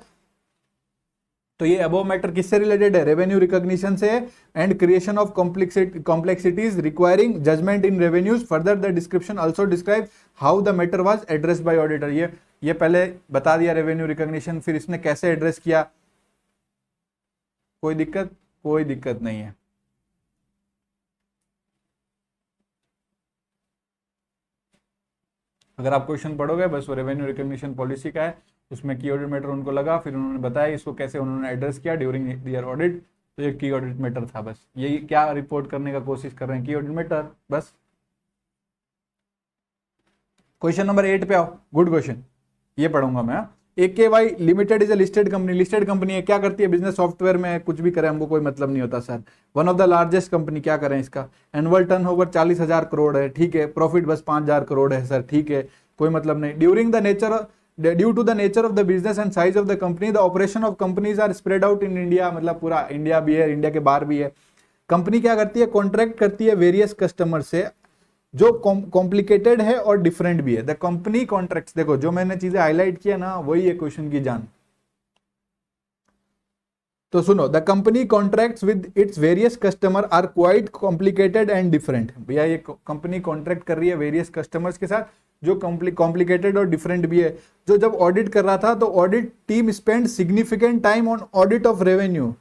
तो ये अबव मैटर किससे रिलेटेड है, रेवेन्यू रिकॉग्निशन से, and creation of complexities requiring judgement in revenues. Further the description also describe how the matter was addressed by auditor. ये पहले बता दिया revenue recognition, फिर इसने कैसे एड्रेस किया। कोई दिक्कत नहीं है। अगर आप क्वेश्चन पढ़ोगे बस वो रेवेन्यू रिकॉग्निशन पॉलिसी का है, उसमें की ऑडिट मैटर उनको लगा, फिर उन्होंने बताया इसको कैसे उन्होंने एड्रेस किया ड्यूरिंग दियर ऑडिट। तो ये की ऑडिट मैटर था, बस यही क्या रिपोर्ट करने का कोशिश कर रहे हैं, की ऑडिट मैटर बस। क्वेश्चन नंबर 8 पे आओ, गुड क्वेश्चन, ये पढ़ूंगा मैं। AKY limited is a listed company, listed company है, क्या करती है बिजनेस सॉफ्टवेयर में, कुछ भी करें हमको कोई मतलब नहीं होता sir. One of the largest company, क्या करें इसका, एनुअल टर्नओवर 40,000 करोड़ है, ठीक है, प्रॉफिट बस 5,000 करोड़ है सर, ठीक है, कोई मतलब नहीं। Due to the nature of the business and size of the company the operation of companies are spread out in India, मतलब पूरा इंडिया भी है, इंडिया के बाहर भी है। कंपनी क्या करती है, कॉन्ट्रैक्ट करती है वेरियस कस्टमर से जो कॉम्प्लिकेटेड है और डिफरेंट भी है। द कंपनी कॉन्ट्रैक्ट्स, देखो जो मैंने चीजें हाईलाइट किया ना वही है क्वेश्चन की जान। तो सुनो, the company contracts with its various customer are quite complicated and different. भैया ये कंपनी कॉन्ट्रैक्ट कर रही है वेरियस कस्टमर्स के साथ जो कॉम्प्लिकेटेड और डिफरेंट भी है। जो जब ऑडिट कर रहा था तो audit team spend significant time on audit of revenue.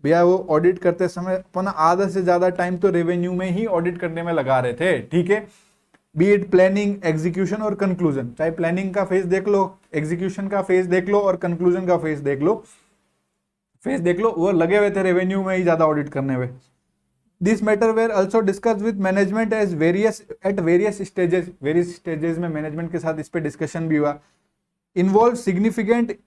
भैया वो ऑडिट करते समय अपना आधा से ज्यादा टाइम तो रेवेन्यू में ही ऑडिट करने में लगा रहे थे, ठीक है। बी इट प्लानिंग, एग्जीक्यूशन और कंक्लूजन, चाहे प्लानिंग का फेज देख लो, एग्जीक्यूशन का फेज देख लो और कंक्लूजन का फेज देख लो, वो लगे हुए थे रेवेन्यू में ही ज्यादा ऑडिट करने में। This matter were also discuss with management at various stages में मैनेजमेंट के साथ इस पे डिस्कशन भी हुआ। Involve significant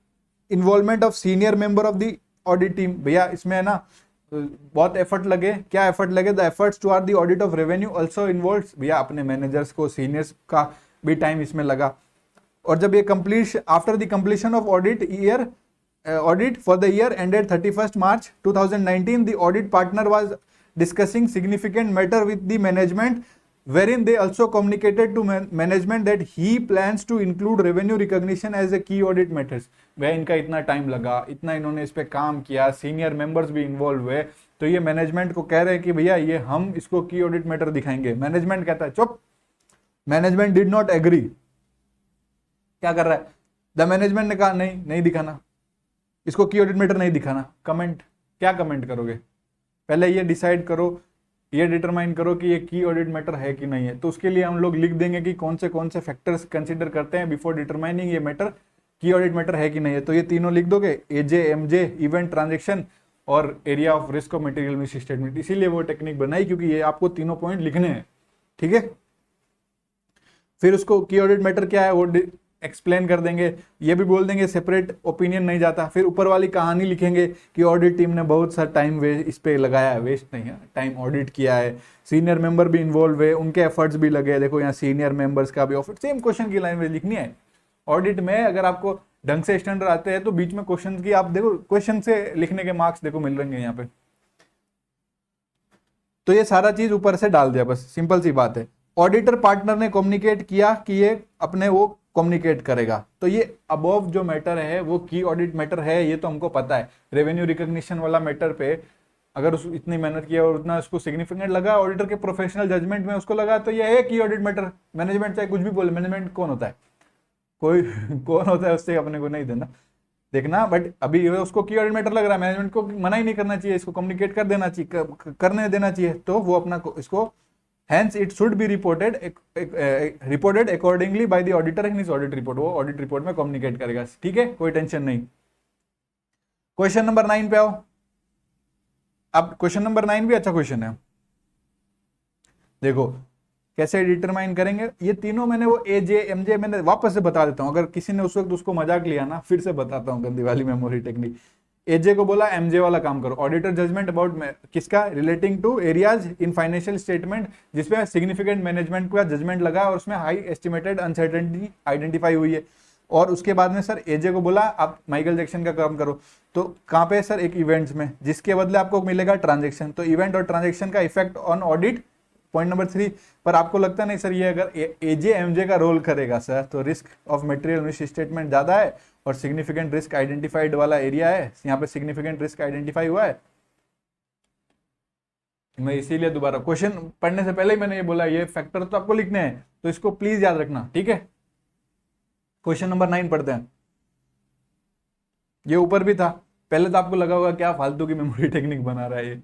involvement of senior member of the audit team. भैया इसमें है ना बहुत एफर्ट लगे, क्या एफर्ट लगे, the efforts toward the audit of revenue also involves, भैया अपने मैनेजर्स को, सीनियर्स का भी टाइम इसमें लगा। और जब ये after the completion of audit for the year ended 31 March 2019 the audit partner was discussing significant matter with the management wherein they also communicated to management that he plans to include revenue recognition as a key audit matters। वह इनका इतना time लगा, इतना इन्होंने इस पे काम किया, सीनियर मेंबर्स भी इन्वॉल्व हुए, तो ये मैनेजमेंट को कह रहे हैं कि भैया ये हम इसको की ऑडिट मैटर दिखाएंगे। मैनेजमेंट कहता है चुप, मैनेजमेंट डिड नॉट एग्री। क्या कर रहा है, द मैनेजमेंट ने कहा नहीं दिखाना इसको, की ऑडिट मैटर नहीं दिखाना। कमेंट, क्या कमेंट करोगे, पहले ये डिसाइड करो ये डिटरमाइन करो कि ये की ऑडिट मैटर है कि नहीं है। तो उसके लिए हम लोग लिख देंगे कि कौन से फैक्टर्स कंसीडर करते हैं बिफोर डिटरमाइनिंग ये मैटर की ऑडिट मैटर है कि नहीं है। तो ये तीनों लिख दोगे, एजे, एमजे, इवेंट, ट्रांजेक्शन और area of risk of material miss statement. इसीलिए वो टेक्निक बनाई क्योंकि ये आपको तीनों पॉइंट लिखने हैं, ठीक है। फिर उसको की ऑडिट मैटर क्या है वो एक्सप्लेन कर देंगे, ये भी बोल देंगे सेपरेट ओपिनियन नहीं जाता। फिर ऊपर वाली कहानी लिखेंगे कि ऑडिट टीम ने बहुत सा टाइम इस पे लगाया है, वेस्ट नहीं है, टाइम ऑडिट किया है, सीनियर मेंबर भी इन्वॉल्व है, उनके एफर्ट्स भी लगे। देखो यहाँ सीनियर मेंबर्स का भी ऑफर, सेम क्वेश्चन की लैंग्वेज लिखनी है। ऑडिट में अगर आपको ढंग से स्टैंडर्ड आते हैं तो बीच में क्वेश्चन की आप देखो, क्वेश्चन से लिखने के मार्क्स देखो मिल रहेंगे यहाँ पे। तो ये सारा चीज ऊपर से डाल दिया, बस सिंपल सी बात है। ऑडिटर पार्टनर ने कम्युनिकेट किया कि ये अपने वो कम्युनिकेट करेगा, तो ये अबव जो मैटर है वो की ऑडिट मैटर है, ये तो हमको पता है। रेवेन्यू रिकॉग्निशन वाला मैटर पे अगर उस इतनी मेहनत किया और उतना उसको सिग्निफिकेंट लगा ऑडिटर के प्रोफेशनल जजमेंट में उसको लगा, तो ये है की ऑडिट मैटर। मैनेजमेंट चाहे कुछ भी बोले, मैनेजमेंट कौन होता है, कोई कौन होता है, उससे अपने को नहीं देना देखना। बट अभी उसको की ऑडिट मैटर लग रहा है, मैनेजमेंट को मना ही नहीं करना चाहिए, इसको कम्युनिकेट कर देना चाहिए, करने देना चाहिए। तो वो अपना इसको hence it should be reported accordingly by the auditor in his audit report। वो ऑडिट रिपोर्ट में कम्युनिकेट करेगा, ठीक है, कोई टेंशन नहीं। क्वेश्चन नंबर 9 पे आओ। अब क्वेश्चन नंबर 9 भी अच्छा क्वेश्चन है। देखो कैसे डिटरमाइन करेंगे ये तीनों, मैंने वो ए जे एम जे मैंने वापस से बता देता हूं, अगर किसी ने उस वक्त उसको मजाक लिया ना, फिर से बताता हूं गंदी वाली मेमोरी टेक्निक। एजे को बोला एमजे वाला काम करो, ऑडिटर जजमेंट अबाउट किसका, relating to areas in financial statement जिसमें सिग्निफिकेंट मैनेजमेंट का जजमेंट लगा और उसमें हाई एस्टिमेटेड अनसर्टेनिटी आइडेंटिफाई हुई है। और उसके बाद में सर एजे को बोला आप माइकल जैक्सन का काम करो, तो कहाँ पे सर, एक इवेंट्स में, जिसके बदले आपको मिलेगा ट्रांजेक्शन। तो इवेंट और ट्रांजेक्शन का effect on audit, point number 3। पर आपको लगता नहीं सर ये अगर एजे एमजे का रोल करेगा सर तो risk of material miss statement ज्यादा है और सिग्निफिकेंट रिस्क आइडेंटिफाइड वाला एरिया है, यहाँ पे सिग्निफिकेंट रिस्क आइडेंटिफाई हुआ है। मैं इसीलिए दोबारा क्वेश्चन पढ़ने से पहले ही मैंने ये बोला ये फैक्टर तो आपको लिखने हैं, तो इसको प्लीज याद रखना, ठीक है। क्वेश्चन नंबर 9 पढ़ते हैं। ये ऊपर भी था, पहले तो आपको लगा होगा क्या फालतू की मेमोरी टेक्निक बना रहा है ये,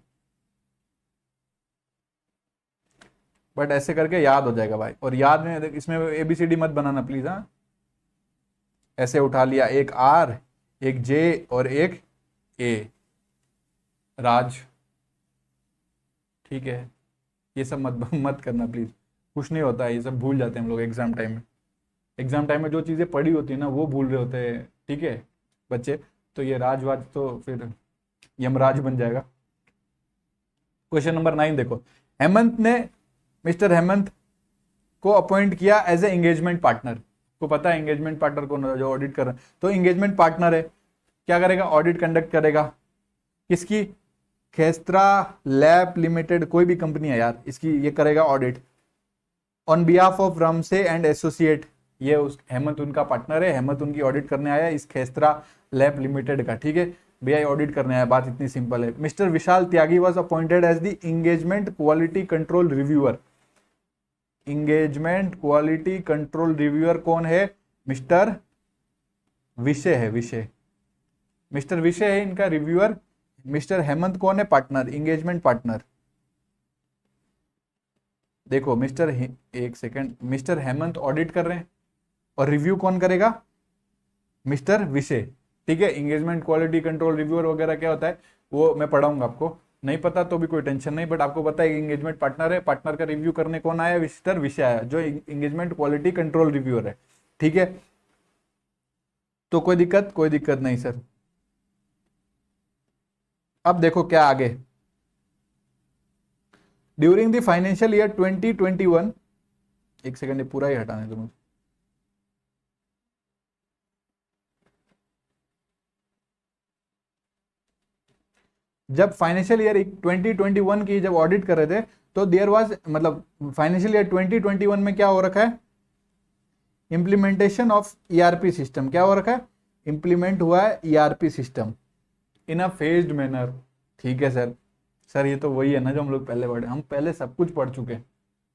बट ऐसे करके याद हो जाएगा भाई। और याद में इसमें एबीसीडी मत बनाना प्लीज, हाँ। ऐसे उठा लिया, एक आर, एक जे और एक ए, राज, ठीक है। ये सब मत करना प्लीज, कुछ नहीं होता है, ये सब भूल जाते हैं हम लोग एग्जाम टाइम में। एग्जाम टाइम में जो चीजें पढ़ी होती है ना वो भूल रहे होते हैं, ठीक है बच्चे। तो ये राजवाज तो फिर यमराज बन जाएगा। क्वेश्चन नंबर 9 देखो, हेमंत ने मिस्टर हेमंत को अपॉइंट किया एज ए एंगेजमेंट पार्टनर। को पता है एंगेजमेंट पार्टनर कौन है, जो ऑडिट कर रहा है। तो एंगेजमेंट पार्टनर है, क्या करेगा, ऑडिट कंडक्ट करेगा। किसकी, खेस्त्रा लैब लिमिटेड, कोई भी कंपनी है यार इसकी, ये करेगा audit on behalf of Ramsay and associate. ये उस हेमंत उनका पार्टनर है, हेमंत उनकी ऑडिट करने आया इस खेस्त्रा लैब लिमिटेड का, ठीक है। बीआई ऑडिट करने आया, बात इतनी सिंपल है। Mr Vishal Tyagi was appointed as the engagement quality control reviewer. Engagement quality control reviewer कौन है, मिस्टर विषय है, विषय, मिस्टर विषय है इनका रिव्यूअर। मिस्टर हेमंत कौन है, पार्टनर, इंगेजमेंट पार्टनर। देखो मिस्टर एक सेकंड, मिस्टर हेमंत ऑडिट कर रहे हैं और रिव्यू कौन करेगा, मिस्टर विषय, ठीक है। इंगेजमेंट क्वालिटी कंट्रोल रिव्यूअर वगैरह क्या होता है वो मैं पढ़ाऊंगा, आपको नहीं पता तो भी कोई टेंशन नहीं, बट आपको पता है इंगेजमेंट पार्टनर है, पार्टनर का रिव्यू करने कौन आया, मिस्टर विषय आया, जो इंगेजमेंट क्वालिटी कंट्रोल रिव्यूअर है, ठीक है। तो कोई दिक्कत नहीं सर। अब देखो क्या आगे, ड्यूरिंग द फाइनेंशियल ईयर 2021, एक सेकंड पूरा ही हटाने दो मुझे। जब फाइनेंशियल ईयर 2021 की जब ऑडिट कर रहे थे तो देयर वाज, मतलब फाइनेंशियल ईयर 2021 में क्या हो रखा है, इंप्लीमेंटेशन ऑफ ईआरपी सिस्टम। क्या हो रखा है, इंप्लीमेंट हुआ है ERP system in a phased manner, ठीक है सर। सर ये तो वही है ना जो हम लोग पहले पढ़े, हम पहले सब कुछ पढ़ चुके हैं,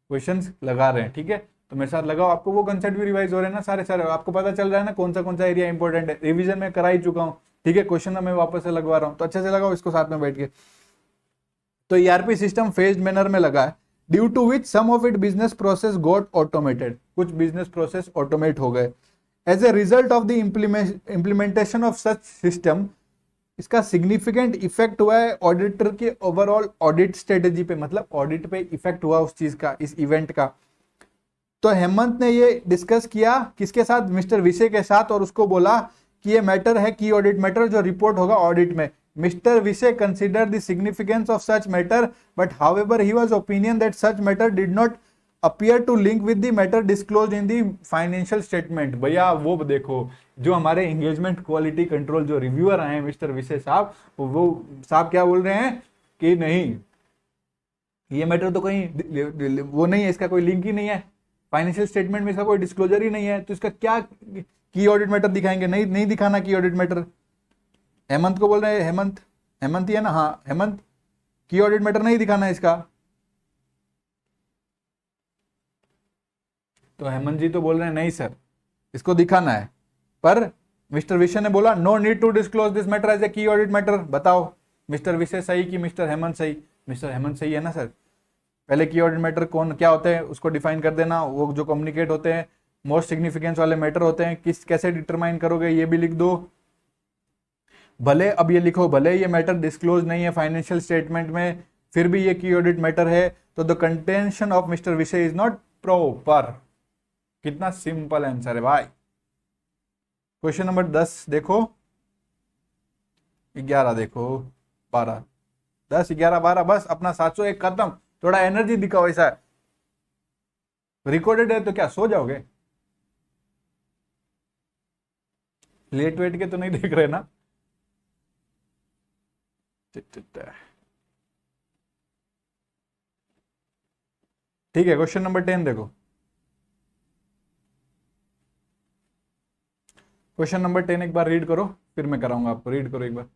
क्वेश्चंस लगा रहे हैं, ठीक है। तो मेरे साथ लगाओ, आपको वो कंसेप्ट भी रिवाइज हो रहे हैं ना सारे सारे, आपको पता चल रहा है ना कौन सा एरिया इंपॉर्टेंट है, रिवीजन में करा ही चुका हूँ, ठीक है। क्वेश्चन मैं वापस से लगवा रहा हूँ, तो अच्छे से लगाओ इसको साथ में बैठ के। तो ईआरपी सिस्टम फेज्ड मैनर में लगा है, due to which some of it business process got automated, कुछ बिजनेस प्रोसेस ऑटोमेट हो गए। As a result of the implementation of such system, इसका सिग्निफिकेंट इफेक्ट हुआ है ऑडिटर के ओवरऑल ऑडिट स्ट्रेटेजी पे, मतलब ऑडिट पे इफेक्ट हुआ उस चीज का, इस इवेंट का। तो हेमंत ने ये डिस्कस किया किसके साथ, मिस्टर विशे के साथ, और उसको बोला कि ये मैटर है की ऑडिट मैटर जो रिपोर्ट होगा ऑडिट में। मिस्टर विशे consider the significance of such matter, but however he was opinion that such matter did not appear to link with the matter disclose in the financial statement. भैया वो देखो, जो हमारे engagement quality control जो reviewer आए हैं mister विशे साहब, वो साहब क्या बोल रहे हैं कि नहीं, ये मैटर तो कहीं वो नहीं है, इसका कोई लिंक ही नहीं है, फाइनेंशियल स्टेटमेंट में इसका कोई डिस्क्लोजर ही नहीं है, तो इसका क्या की ऑडिट मैटर दिखाएंगे, नहीं दिखाना की ऑडिट मैटर। हेमंत को बोल रहे हैं, हेमंत ही है ना, हाँ हेमंत, की ऑडिट मैटर नहीं दिखाना है इसका। तो हेमंत जी तो बोल रहे हैं नहीं सर इसको दिखाना है, पर मिस्टर विशे ने बोला no need to disclose this matter as a key audit matter. बताओ मिस्टर विशे सही कि मिस्टर हेमंत सही? मिस्टर हेमंत सही है ना सर। पहले की ऑडिट मैटर कौन क्या होते हैं उसको डिफाइन कर देना, वो जो कम्युनिकेट होते हैं मोस्ट सिग्निफिकेंस वाले मैटर होते हैं, किस कैसे डिटरमाइन करोगे ये भी लिख दो। भले अब ये लिखो, भले ये मैटर डिस्क्लोज नहीं है फाइनेंशियल स्टेटमेंट में, फिर भी ये की ऑडिट मैटर है, तो द कंटेंशन ऑफ मिस्टर विशे इज नॉट प्रॉपर। कितना सिंपल आंसर है भाई। क्वेश्चन नंबर 10 देखो, 11 देखो, 12, 10, 11, 12, बस अपना 701 खत्म। थोड़ा एनर्जी दिखाओ, ऐसा रिकॉर्डेड है तो क्या सो जाओगे? लेट वेट के तो नहीं देख रहे ना? ठीक है, क्वेश्चन नंबर 10 देखो। क्वेश्चन नंबर 10 एक बार रीड करो, फिर मैं कराऊंगा आपको, रीड करो एक बार।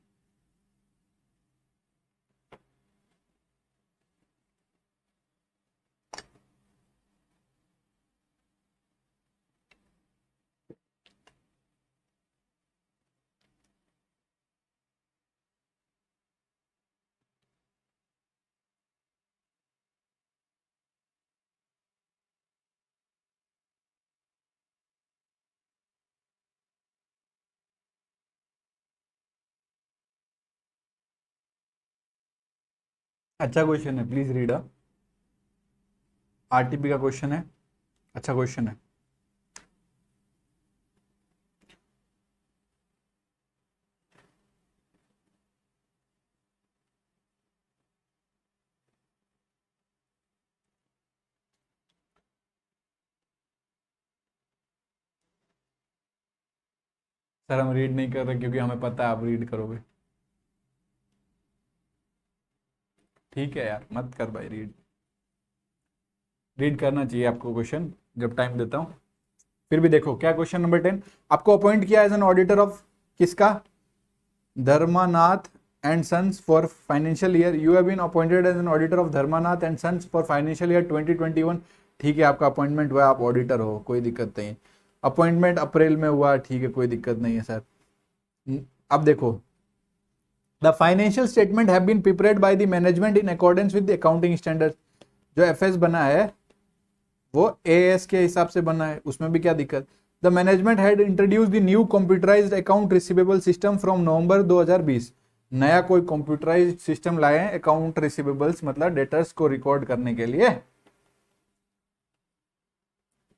अच्छा क्वेश्चन है, प्लीज रीड। आरटीपी का क्वेश्चन है, अच्छा क्वेश्चन है। सर हम रीड नहीं कर रहे क्योंकि हमें पता है आप रीड करोगे। ठीक है यार, मत कर भाई, रीड करना चाहिए आपको क्वेश्चन जब टाइम देता हूं। फिर भी देखो क्या क्वेश्चन नंबर 10, आपको अपॉइंट किया एज एन ऑडिटर ऑफ किसका, Dharmanath and sons for financial year, you have been appointed as an auditor of Dharmanath and sons for financial year 2021। ठीक है, आपका अपॉइंटमेंट हुआ, आप ऑडिटर हो, कोई दिक्कत नहीं। अपॉइंटमेंट अप्रैल में हुआ, ठीक है, कोई दिक्कत नहीं है सर। अब देखो, the financial statement have been prepared by the management in accordance with the accounting standard. जो एफएस बना है वो एएस के हिसाब से बना है, उसमें भी क्या दिक्कत। The management had introduce the new computerised account receivable system from November 2020। नया कोई कंप्यूटराइज्ड सिस्टम लाए हैं अकाउंट रिसीवेबल्स, मतलब डेटर्स को रिकॉर्ड करने के लिए,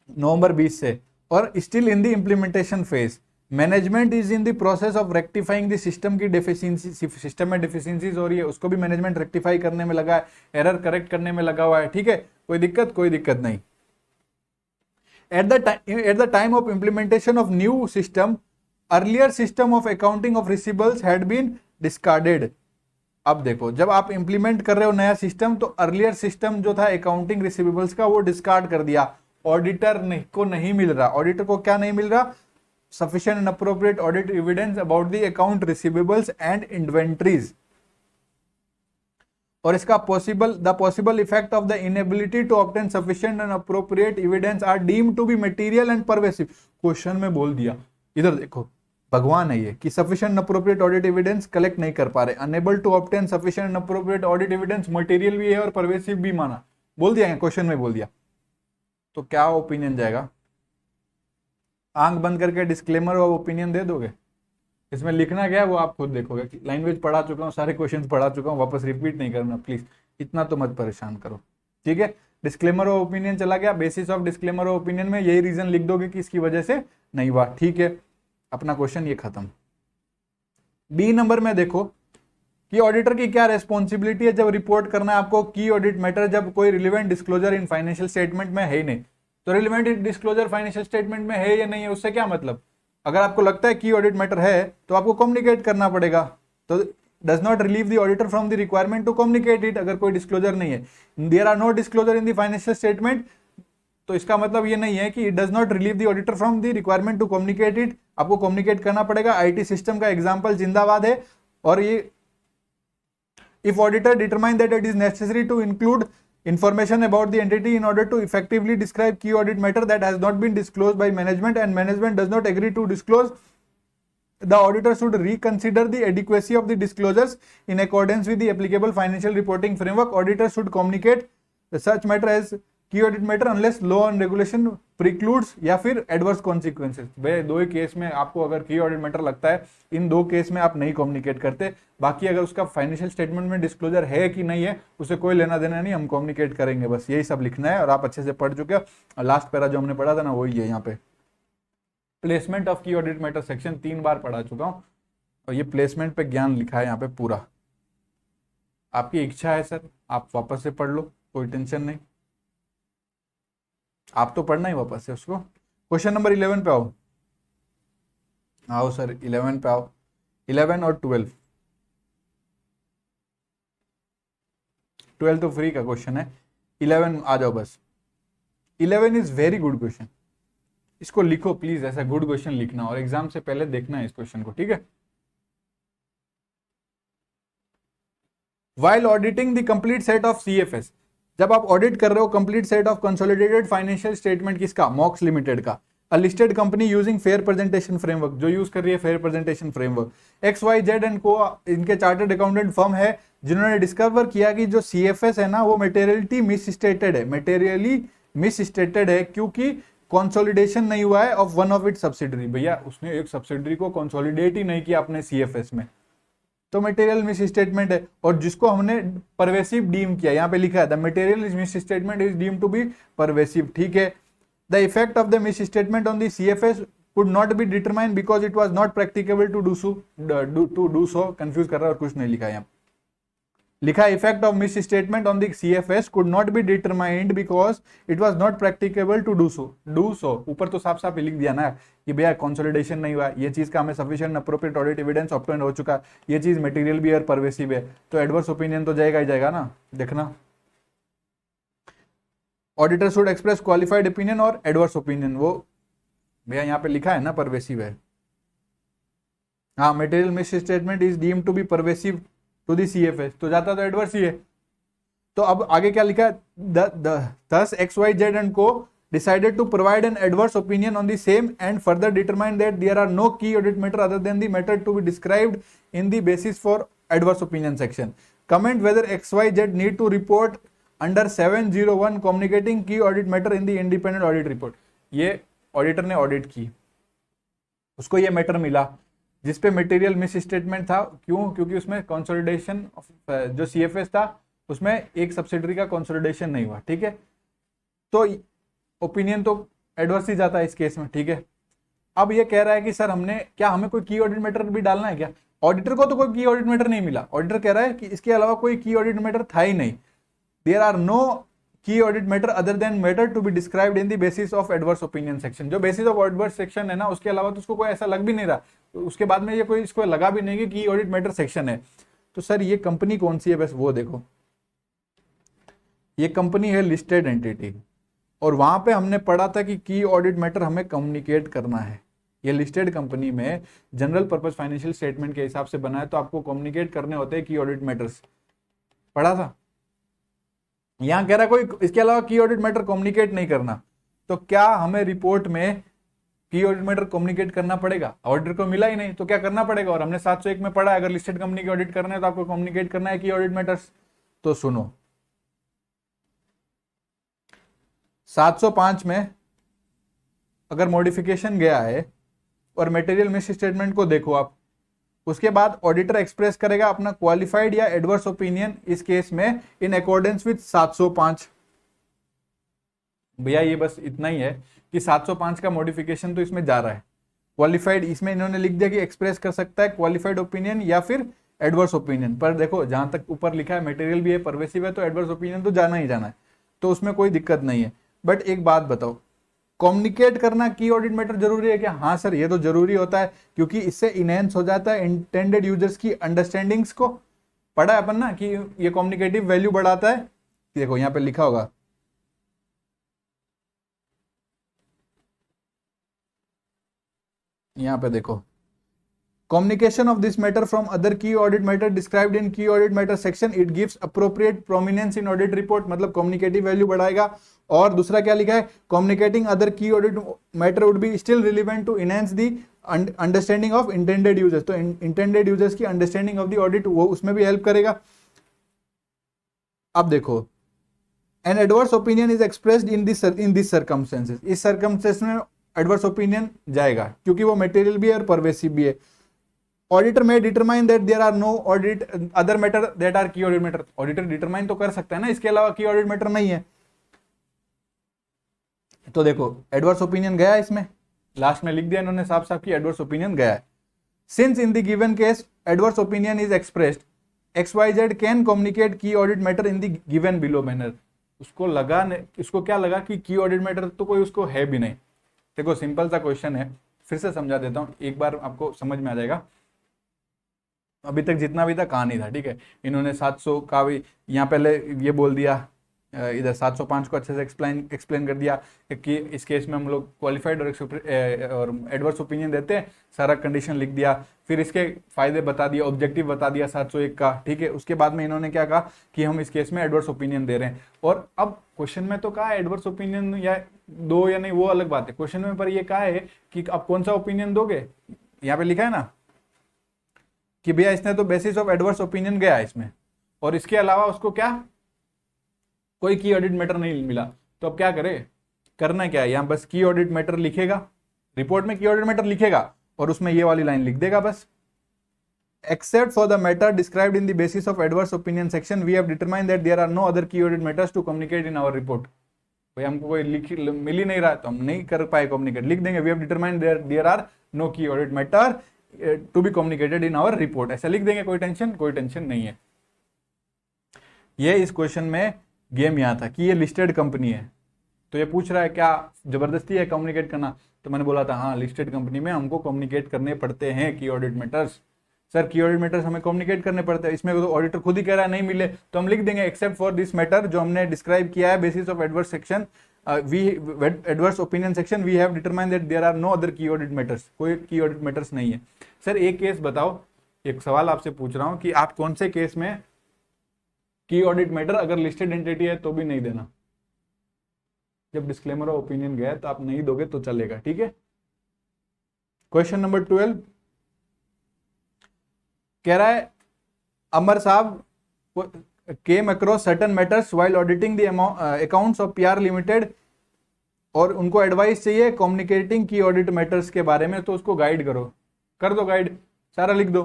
नवंबर 20 से। और still in the implementation phase, management is in the process of rectifying the system की डेफिशिएंसी, सिस्टम में डेफिशिएंसीज हो रही है, उसको भी मैनेजमेंट रेक्टिफाई करने में लगा है, एरर करेक्ट करने में लगा हुआ है। ठीक है, कोई दिक्कत नहीं। At the time of implementation of new system, earlier system of accounting of receivables had been discarded। अब देखो, जब आप इंप्लीमेंट कर रहे हो नया सिस्टम, तो अर्लियर सिस्टम जो था अकाउंटिंग रिसीवेबल्स का, वो डिस्कार्ड कर दिया। ऑडिटर को नहीं मिल रहा, ऑडिटर को क्या नहीं मिल रहा, sufficient and appropriate audit evidence about the account receivables and inventories. और इसका possible effect of the inability to obtain sufficient and appropriate evidence are deemed to be material and pervasive. Question में बोल दिया, इधर देखो, भगवान है ये कि sufficient appropriate audit evidence collect नहीं कर पा रहे, unable to obtain sufficient appropriate audit evidence, material भी है और परवेसिव भी माना, बोल दिया क्वेश्चन में बोल दिया, तो क्या ओपिनियन जाएगा? आंख बंद करके डिस्क्लेमर और ओपिनियन दे दोगे? इसमें लिखना क्या है वो आप खुद देखोगे। लैंग्वेज पढ़ा चुका हूँ, सारे क्वेश्चन पढ़ा चुका हूँ, वापस रिपीट नहीं करना प्लीज, इतना तो मत परेशान करो, ठीक है। डिस्क्लेमर और ओपिनियन चला गया, बेसिस ऑफ डिस्क्लेमर और ओपिनियन में यही रीजन लिख दोगे कि इसकी वजह से नहीं हुआ, ठीक है। अपना क्वेश्चन ये खत्म। बी नंबर में देखो कि ऑडिटर की क्या रेस्पॉन्सिबिलिटी है जब रिपोर्ट करना है आपको की ऑडिट मैटर, जब कोई रिलेवेंट डिस्क्लोजर इन फाइनेंशियल स्टेटमेंट में है ही नहीं। तो रिलेवेंट डिस्क्लोजर फाइनेंशियल स्टेटमेंट में है या नहीं है, उससे क्या मतलब? अगर आपको लगता है की ऑडिट मैटर है तो आपको कम्युनिकेट करना पड़ेगा, तो does not relieve the auditor from the requirement to communicate it. अगर कोई डिस्क्लोजर नहीं है, there are no disclosure in the financial statement, तो इसका मतलब ये नहीं है कि it does not relieve the auditor from the requirement to communicate it. आपको कम्युनिकेट करना पड़ेगा। आईटी सिस्टम का एग्जांपल जिंदाबाद है। और ये if auditor determine that it is necessary to include information about the entity in order to effectively describe key audit matter that has not been disclosed by management and management does not agree to disclose, the auditor should reconsider the adequacy of the disclosures in accordance with the applicable financial reporting framework. Auditor should communicate such matter as key audit matter unless law and regulation precludes या फिर adverse consequences. भाई दो ही case में आपको अगर की audit matter लगता है, इन दो केस में आप नहीं कम्युनिकेट करते। बाकी अगर उसका फाइनेंशियल स्टेटमेंट में डिस्क्लोजर है कि नहीं है उसे कोई लेना देना नहीं, हम कम्युनिकेट करेंगे, बस यही सब लिखना है। और आप अच्छे से पढ़ चुके हो, लास्ट पैरा जो हमने पढ़ा था ना वही है यहाँ पे। Placement of key audit matter section 3 बार पढ़ा चुका हूँ और ये प्लेसमेंट पे ज्ञान लिखा है यहाँ पे पूरा। आपकी इच्छा है सर आप वापस से पढ़ लो, कोई टेंशन नहीं, आप तो पढ़ना ही वापस से उसको। क्वेश्चन नंबर 11 पे आओ। आओ सर 11 पे आओ, 11 और 12। 12 तो फ्री का क्वेश्चन है, 11 आ जाओ बस। 11 इज वेरी गुड क्वेश्चन, इसको लिखो प्लीज, ऐसा गुड क्वेश्चन लिखना और एग्जाम से पहले देखना है इस क्वेश्चन को, ठीक है। While auditing the complete set of CFS, जब आप ऑडिट कर रहे हो complete set of consolidated financial statement, किसका? मॉक्स लिमिटेड का। A listed company using fair presentation framework, जो यूज कर रही है fair presentation framework. XYZ and को इनके चार्टर्ड अकाउंटेंट फर्म है जिन्होंने डिस्कवर किया कि जो CFS है ना वो मेटेरियलिटी मिसस्टेटेड है, मेटेरियली मिसस्टेटेड है क्योंकि कंसोलिडेशन नहीं हुआ है of one of it subsidiary. भैया उसने एक सब्सिडरी को कंसोलिडेट ही नहीं किया अपने CFS में, तो मटेरियल मिस स्टेटमेंट है। और जिसको हमने परवेसिव डीम किया, यहाँ पे लिखा है the material is misstatement is deem to be pervasive, ठीक है। The effect of the misstatement on the CFS could not be determine because it was not practicable to do so, confuse कर रहा है और कुछ नहीं लिखा है यहाँ। लिखा effect of misstatement on the CFS could not be determined because it was not practicable to do so. ऊपर तो साफ साफ लिख दिया ना कि भैया कंसोलिडेशन नहीं हुआ, ये चीज का हमें sufficient appropriate audit evidence obtain हो चुका, ये चीज मटेरियल भी और परवेसिव है, तो एडवर्स ओपिनियन तो जाएगा ही जाएगा ना। देखना auditor should express qualified opinion और एडवर्स ओपिनियन, वो भैया यहाँ पे लिखा है ना परवेसिव है। हाँ material misstatement is deemed to be pervasive to the CFS, तो जाता तो एडवर्स ही है। तो अब आगे क्या लिखा है? thus XYZ and co decided to provide an adverse opinion on the same and further determined that there are no key audit matter other than the matter to be described in the basis for adverse opinion section. Comment whether XYZ need to report under 701 communicating key audit matter in the independent audit report. ये auditor ने audit की, उसको ये matter मिला जिसपे material miss statement था। क्यों? क्योंकि उसमें कंसोलिडेशन जो CFS था उसमें एक सब्सिडरी का कंसोलिडेशन नहीं हुआ, ठीक है। तो ओपिनियन तो एडवर्स ही जाता है इस केस में, ठीक है। अब ये कह रहा है कि सर हमें कोई की ऑडिट मैटर भी डालना है क्या? ऑडिटर को तो कोई की ऑडिट मैटर नहीं मिला, ऑडिटर कह रहा है कि इसके अलावा कोई की ऑडिट मैटर था ही नहीं। There are no key audit matter other than matter to be described in the basis of adverse opinion section. जो बेसिस ऑफ एडवर्स सेक्शन है ना उसके अलावा तो उसको कोई ऐसा लग भी नहीं रहा, तो उसके बाद में ये कोई इसको लगा भी नहीं कि ऑडिट मैटर सेक्शन है। तो सर ये कंपनी कौन सी है, बस वो देखो, ये कंपनी है लिस्टेड एंटिटी, और वहां पे हमने पढ़ा था कि की ऑडिट मैटर हमें कम्युनिकेट करना है। ये लिस्टेड कंपनी में जनरल पर्पस फाइनेंशियल स्टेटमेंट के हिसाब से बना है, तो आपको कम्युनिकेट करने होते हैं की ऑडिट मैटर्स, पढ़ा था। यहां कह रहा है कोई इसके अलावा की ऑडिट मैटर कम्युनिकेट नहीं करना, तो क्या हमें रिपोर्ट में की ऑडिट मैटर कम्युनिकेट करना पड़ेगा, ऑडिटर को मिला ही नहीं तो क्या करना पड़ेगा, और हमने 701 में पढ़ा अगर लिस्टेड कंपनी की ऑडिट करना है तो आपको कम्युनिकेट करना है की ऑडिट मैटर्स। तो सुनो 705 में अगर मॉडिफिकेशन गया है और मटेरियल मिस स्टेटमेंट को देखो आप, उसके बाद ऑडिटर एक्सप्रेस करेगा अपना क्वालिफाइड या एडवर्स ओपिनियन इस केस में इन अकॉर्डेंस विद 705। भैया ये बस इतना ही है कि 705 का मॉडिफिकेशन तो इसमें जा रहा है, क्वालिफाइड इसमें इन्होंने लिख दिया कि एक्सप्रेस कर सकता है क्वालिफाइड ओपिनियन या फिर एडवर्स ओपिनियन, पर देखो जहां तक ऊपर लिखा है मटेरियल भी है परवेसिव है तो एडवर्स ओपिनियन तो जाना ही जाना है, तो उसमें कोई दिक्कत नहीं है। बट एक बात बताओ, कम्युनिकेट करना की ऑडिट मैटर जरूरी है क्या? हाँ सर ये तो जरूरी होता है, क्योंकि इससे इनहेंस हो जाता है इंटेंडेड यूजर्स की अंडरस्टैंडिंग्स को। पढ़ा है अपन ना कि ये कम्युनिकेटिव वैल्यू बढ़ाता है, देखो यहाँ पे लिखा होगा यहाँ पे देखो, communication of this matter from other key audit matter described in key audit matter section it gives appropriate prominence in audit report, मतलब communicative value बढ़ाएगा। और दूसरा क्या लिखा है, communicating other key audit matter would be still relevant to enhance the understanding of intended users, तो intended users की understanding of the audit वो उसमें भी help करेगा। अब देखो an adverse opinion is expressed in this circumstances, इस circumstances में adverse opinion जाएगा क्योंकि वो material भी है और pervasive भी है। ऑडिटर में determine that there are no audit other matter that are key audit matter, auditor determine तो कर सकता है ना इसके अलावा की ऑडिट मैटर नहीं है। तो देखो एडवर्स ओपिनियन गया इसमें, लास्ट में लिख दिया इन्होंने साफ साफ कि एडवर्स ओपिनियन गया है। Since in the given case adverse opinion is expressed XYZ can communicate key audit matter in the given below manner, उसको लगा इसको क्या लगा कि की ऑडिट मैटर तो कोई उसको है भी नहीं। देखो सिंपल सा क्वेश्चन है, फिर से समझा देता हूं, एक बार आपको समझ में आ जाएगा। अभी तक जितना भी था कहानी था, ठीक है, इन्होंने 700 का भी यहाँ पहले ये बोल दिया, इधर 705 को अच्छे से एक्सप्लेन एक्सप्लेन कर दिया कि इस केस में हम लोग क्वालिफाइड और एडवर्स ओपिनियन देते हैं, सारा कंडीशन लिख दिया, फिर इसके फायदे बता दिया, ऑब्जेक्टिव बता दिया 701 का, ठीक है। उसके बाद में इन्होंने क्या कहा कि हम इस केस में एडवर्स ओपिनियन दे रहे हैं, और अब क्वेश्चन में तो कहा एडवर्स ओपिनियन या दो या नहीं वो अलग बात है, क्वेश्चन में पर ये कहा है कि आप कौन सा ओपिनियन दोगे, यहाँ पे लिखा है ना कि भैया इसने तो बेसिस ऑफ एडवर्स ओपिनियन गया इसमें, और इसके अलावा उसको क्या कोई की ऑडिट मैटर नहीं मिला, तो अब क्या करे, करना क्या है, यहाँ बस की ऑडिट मैटर लिखेगा, रिपोर्ट में की ऑडिट मैटर लिखेगा और उसमें ये वाली लाइन लिख देगा बस, except for the matter described in the basis of adverse opinion section we have determined that there are no other key audit matters to communicate in our report। भाई हमको कोई मिल ही नहीं रहा तो हम नहीं कर पाए कम्युनिकेट, लिख देंगे we have determined there are no key audit matter to be communicated in our report, ऐसा लिख देंगे, कोई टेंशन नहीं है। ये इस क्वेश्चन में गेम यहाँ था कि ये लिस्टेड कंपनी है, तो ये पूछ रहा है क्या जबरदस्ती है कम्युनिकेट करना, तो मैंने बोला था हाँ लिस्टेड कंपनी में हमको कम्युनिकेट करने पड़ते हैं key audit matters, sir key audit matters हमें कम्युनिकेट करने पड़ते हैं, इसमें तो ऑडिटर खुद ही कह रहा है नहीं मिले, तो हम लिख देंगे एक्सेप्ट फॉर दिस मैटर जो हमने डिस्क्राइब किया है basis of adverse section we adverse opinion section we have determined that there are no other key audit matters, कोई की ऑडिट मैटर्स नहीं है। सर एक केस बताओ, एक सवाल आपसे पूछ रहा हूं कि आप कौन से केस में की ऑडिट मैटर अगर लिस्टेड एंटिटी है तो भी नहीं देना, जब डिस्क्लेमर ऑफ ओपिनियन गया है तो आप नहीं दोगे तो चलेगा, ठीक है। क्वेश्चन नंबर 12 कह रहा है अमर साहब came across certain matters while auditing the accounts of PR Limited और उनको एडवाइस चाहिए कम्युनिकेटिंग की ऑडिट मैटर्स के बारे में, तो उसको गाइड करो, कर दो गाइड, सारा लिख दो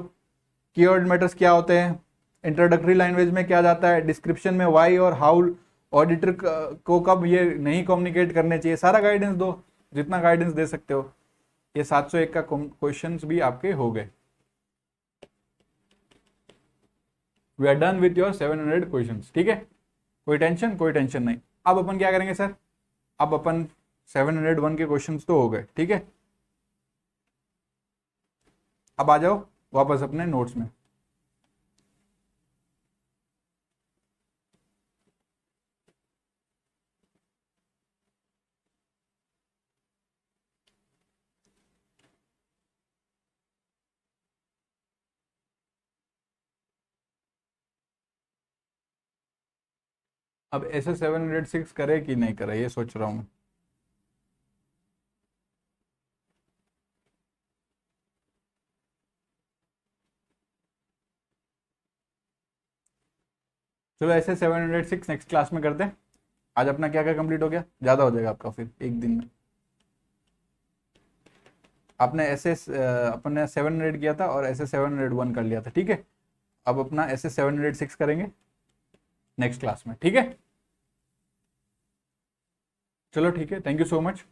की ऑडिट मैटर्स क्या होते हैं, इंट्रोडक्टरी लैंग्वेज में क्या जाता है, डिस्क्रिप्शन में वाई और हाउ ऑडिटर को कब ये नहीं कम्युनिकेट करने चाहिए, सारा गाइडेंस दो जितना गाइडेंस दे सकते हो। ये 701 का क्वेश्चन भी आपके हो गए। We are done with your 700 questions, ठीक है, कोई टेंशन नहीं। अब अपन क्या करेंगे सर, अब अपन 701 के क्वेश्चंस तो हो गए, ठीक है। अब आ जाओ वापस अपने नोट्स में। अब ऐसे 706 करे कि नहीं करे ये सोच रहा हूं। चलो ऐसे 706 नेक्स्ट क्लास में करते हैं। आज अपना क्या क्या कंप्लीट हो गया, ज़्यादा हो जाएगा आपका फिर एक दिन में। आपने ऐसे अपन ने 700 किया था और ऐसे 701 कर लिया था, ठीक है। अब अपना ऐसे 706 करेंगे नेक्स्ट क्लास में, ठीक है। चलो ठीक है, थैंक यू सो मच।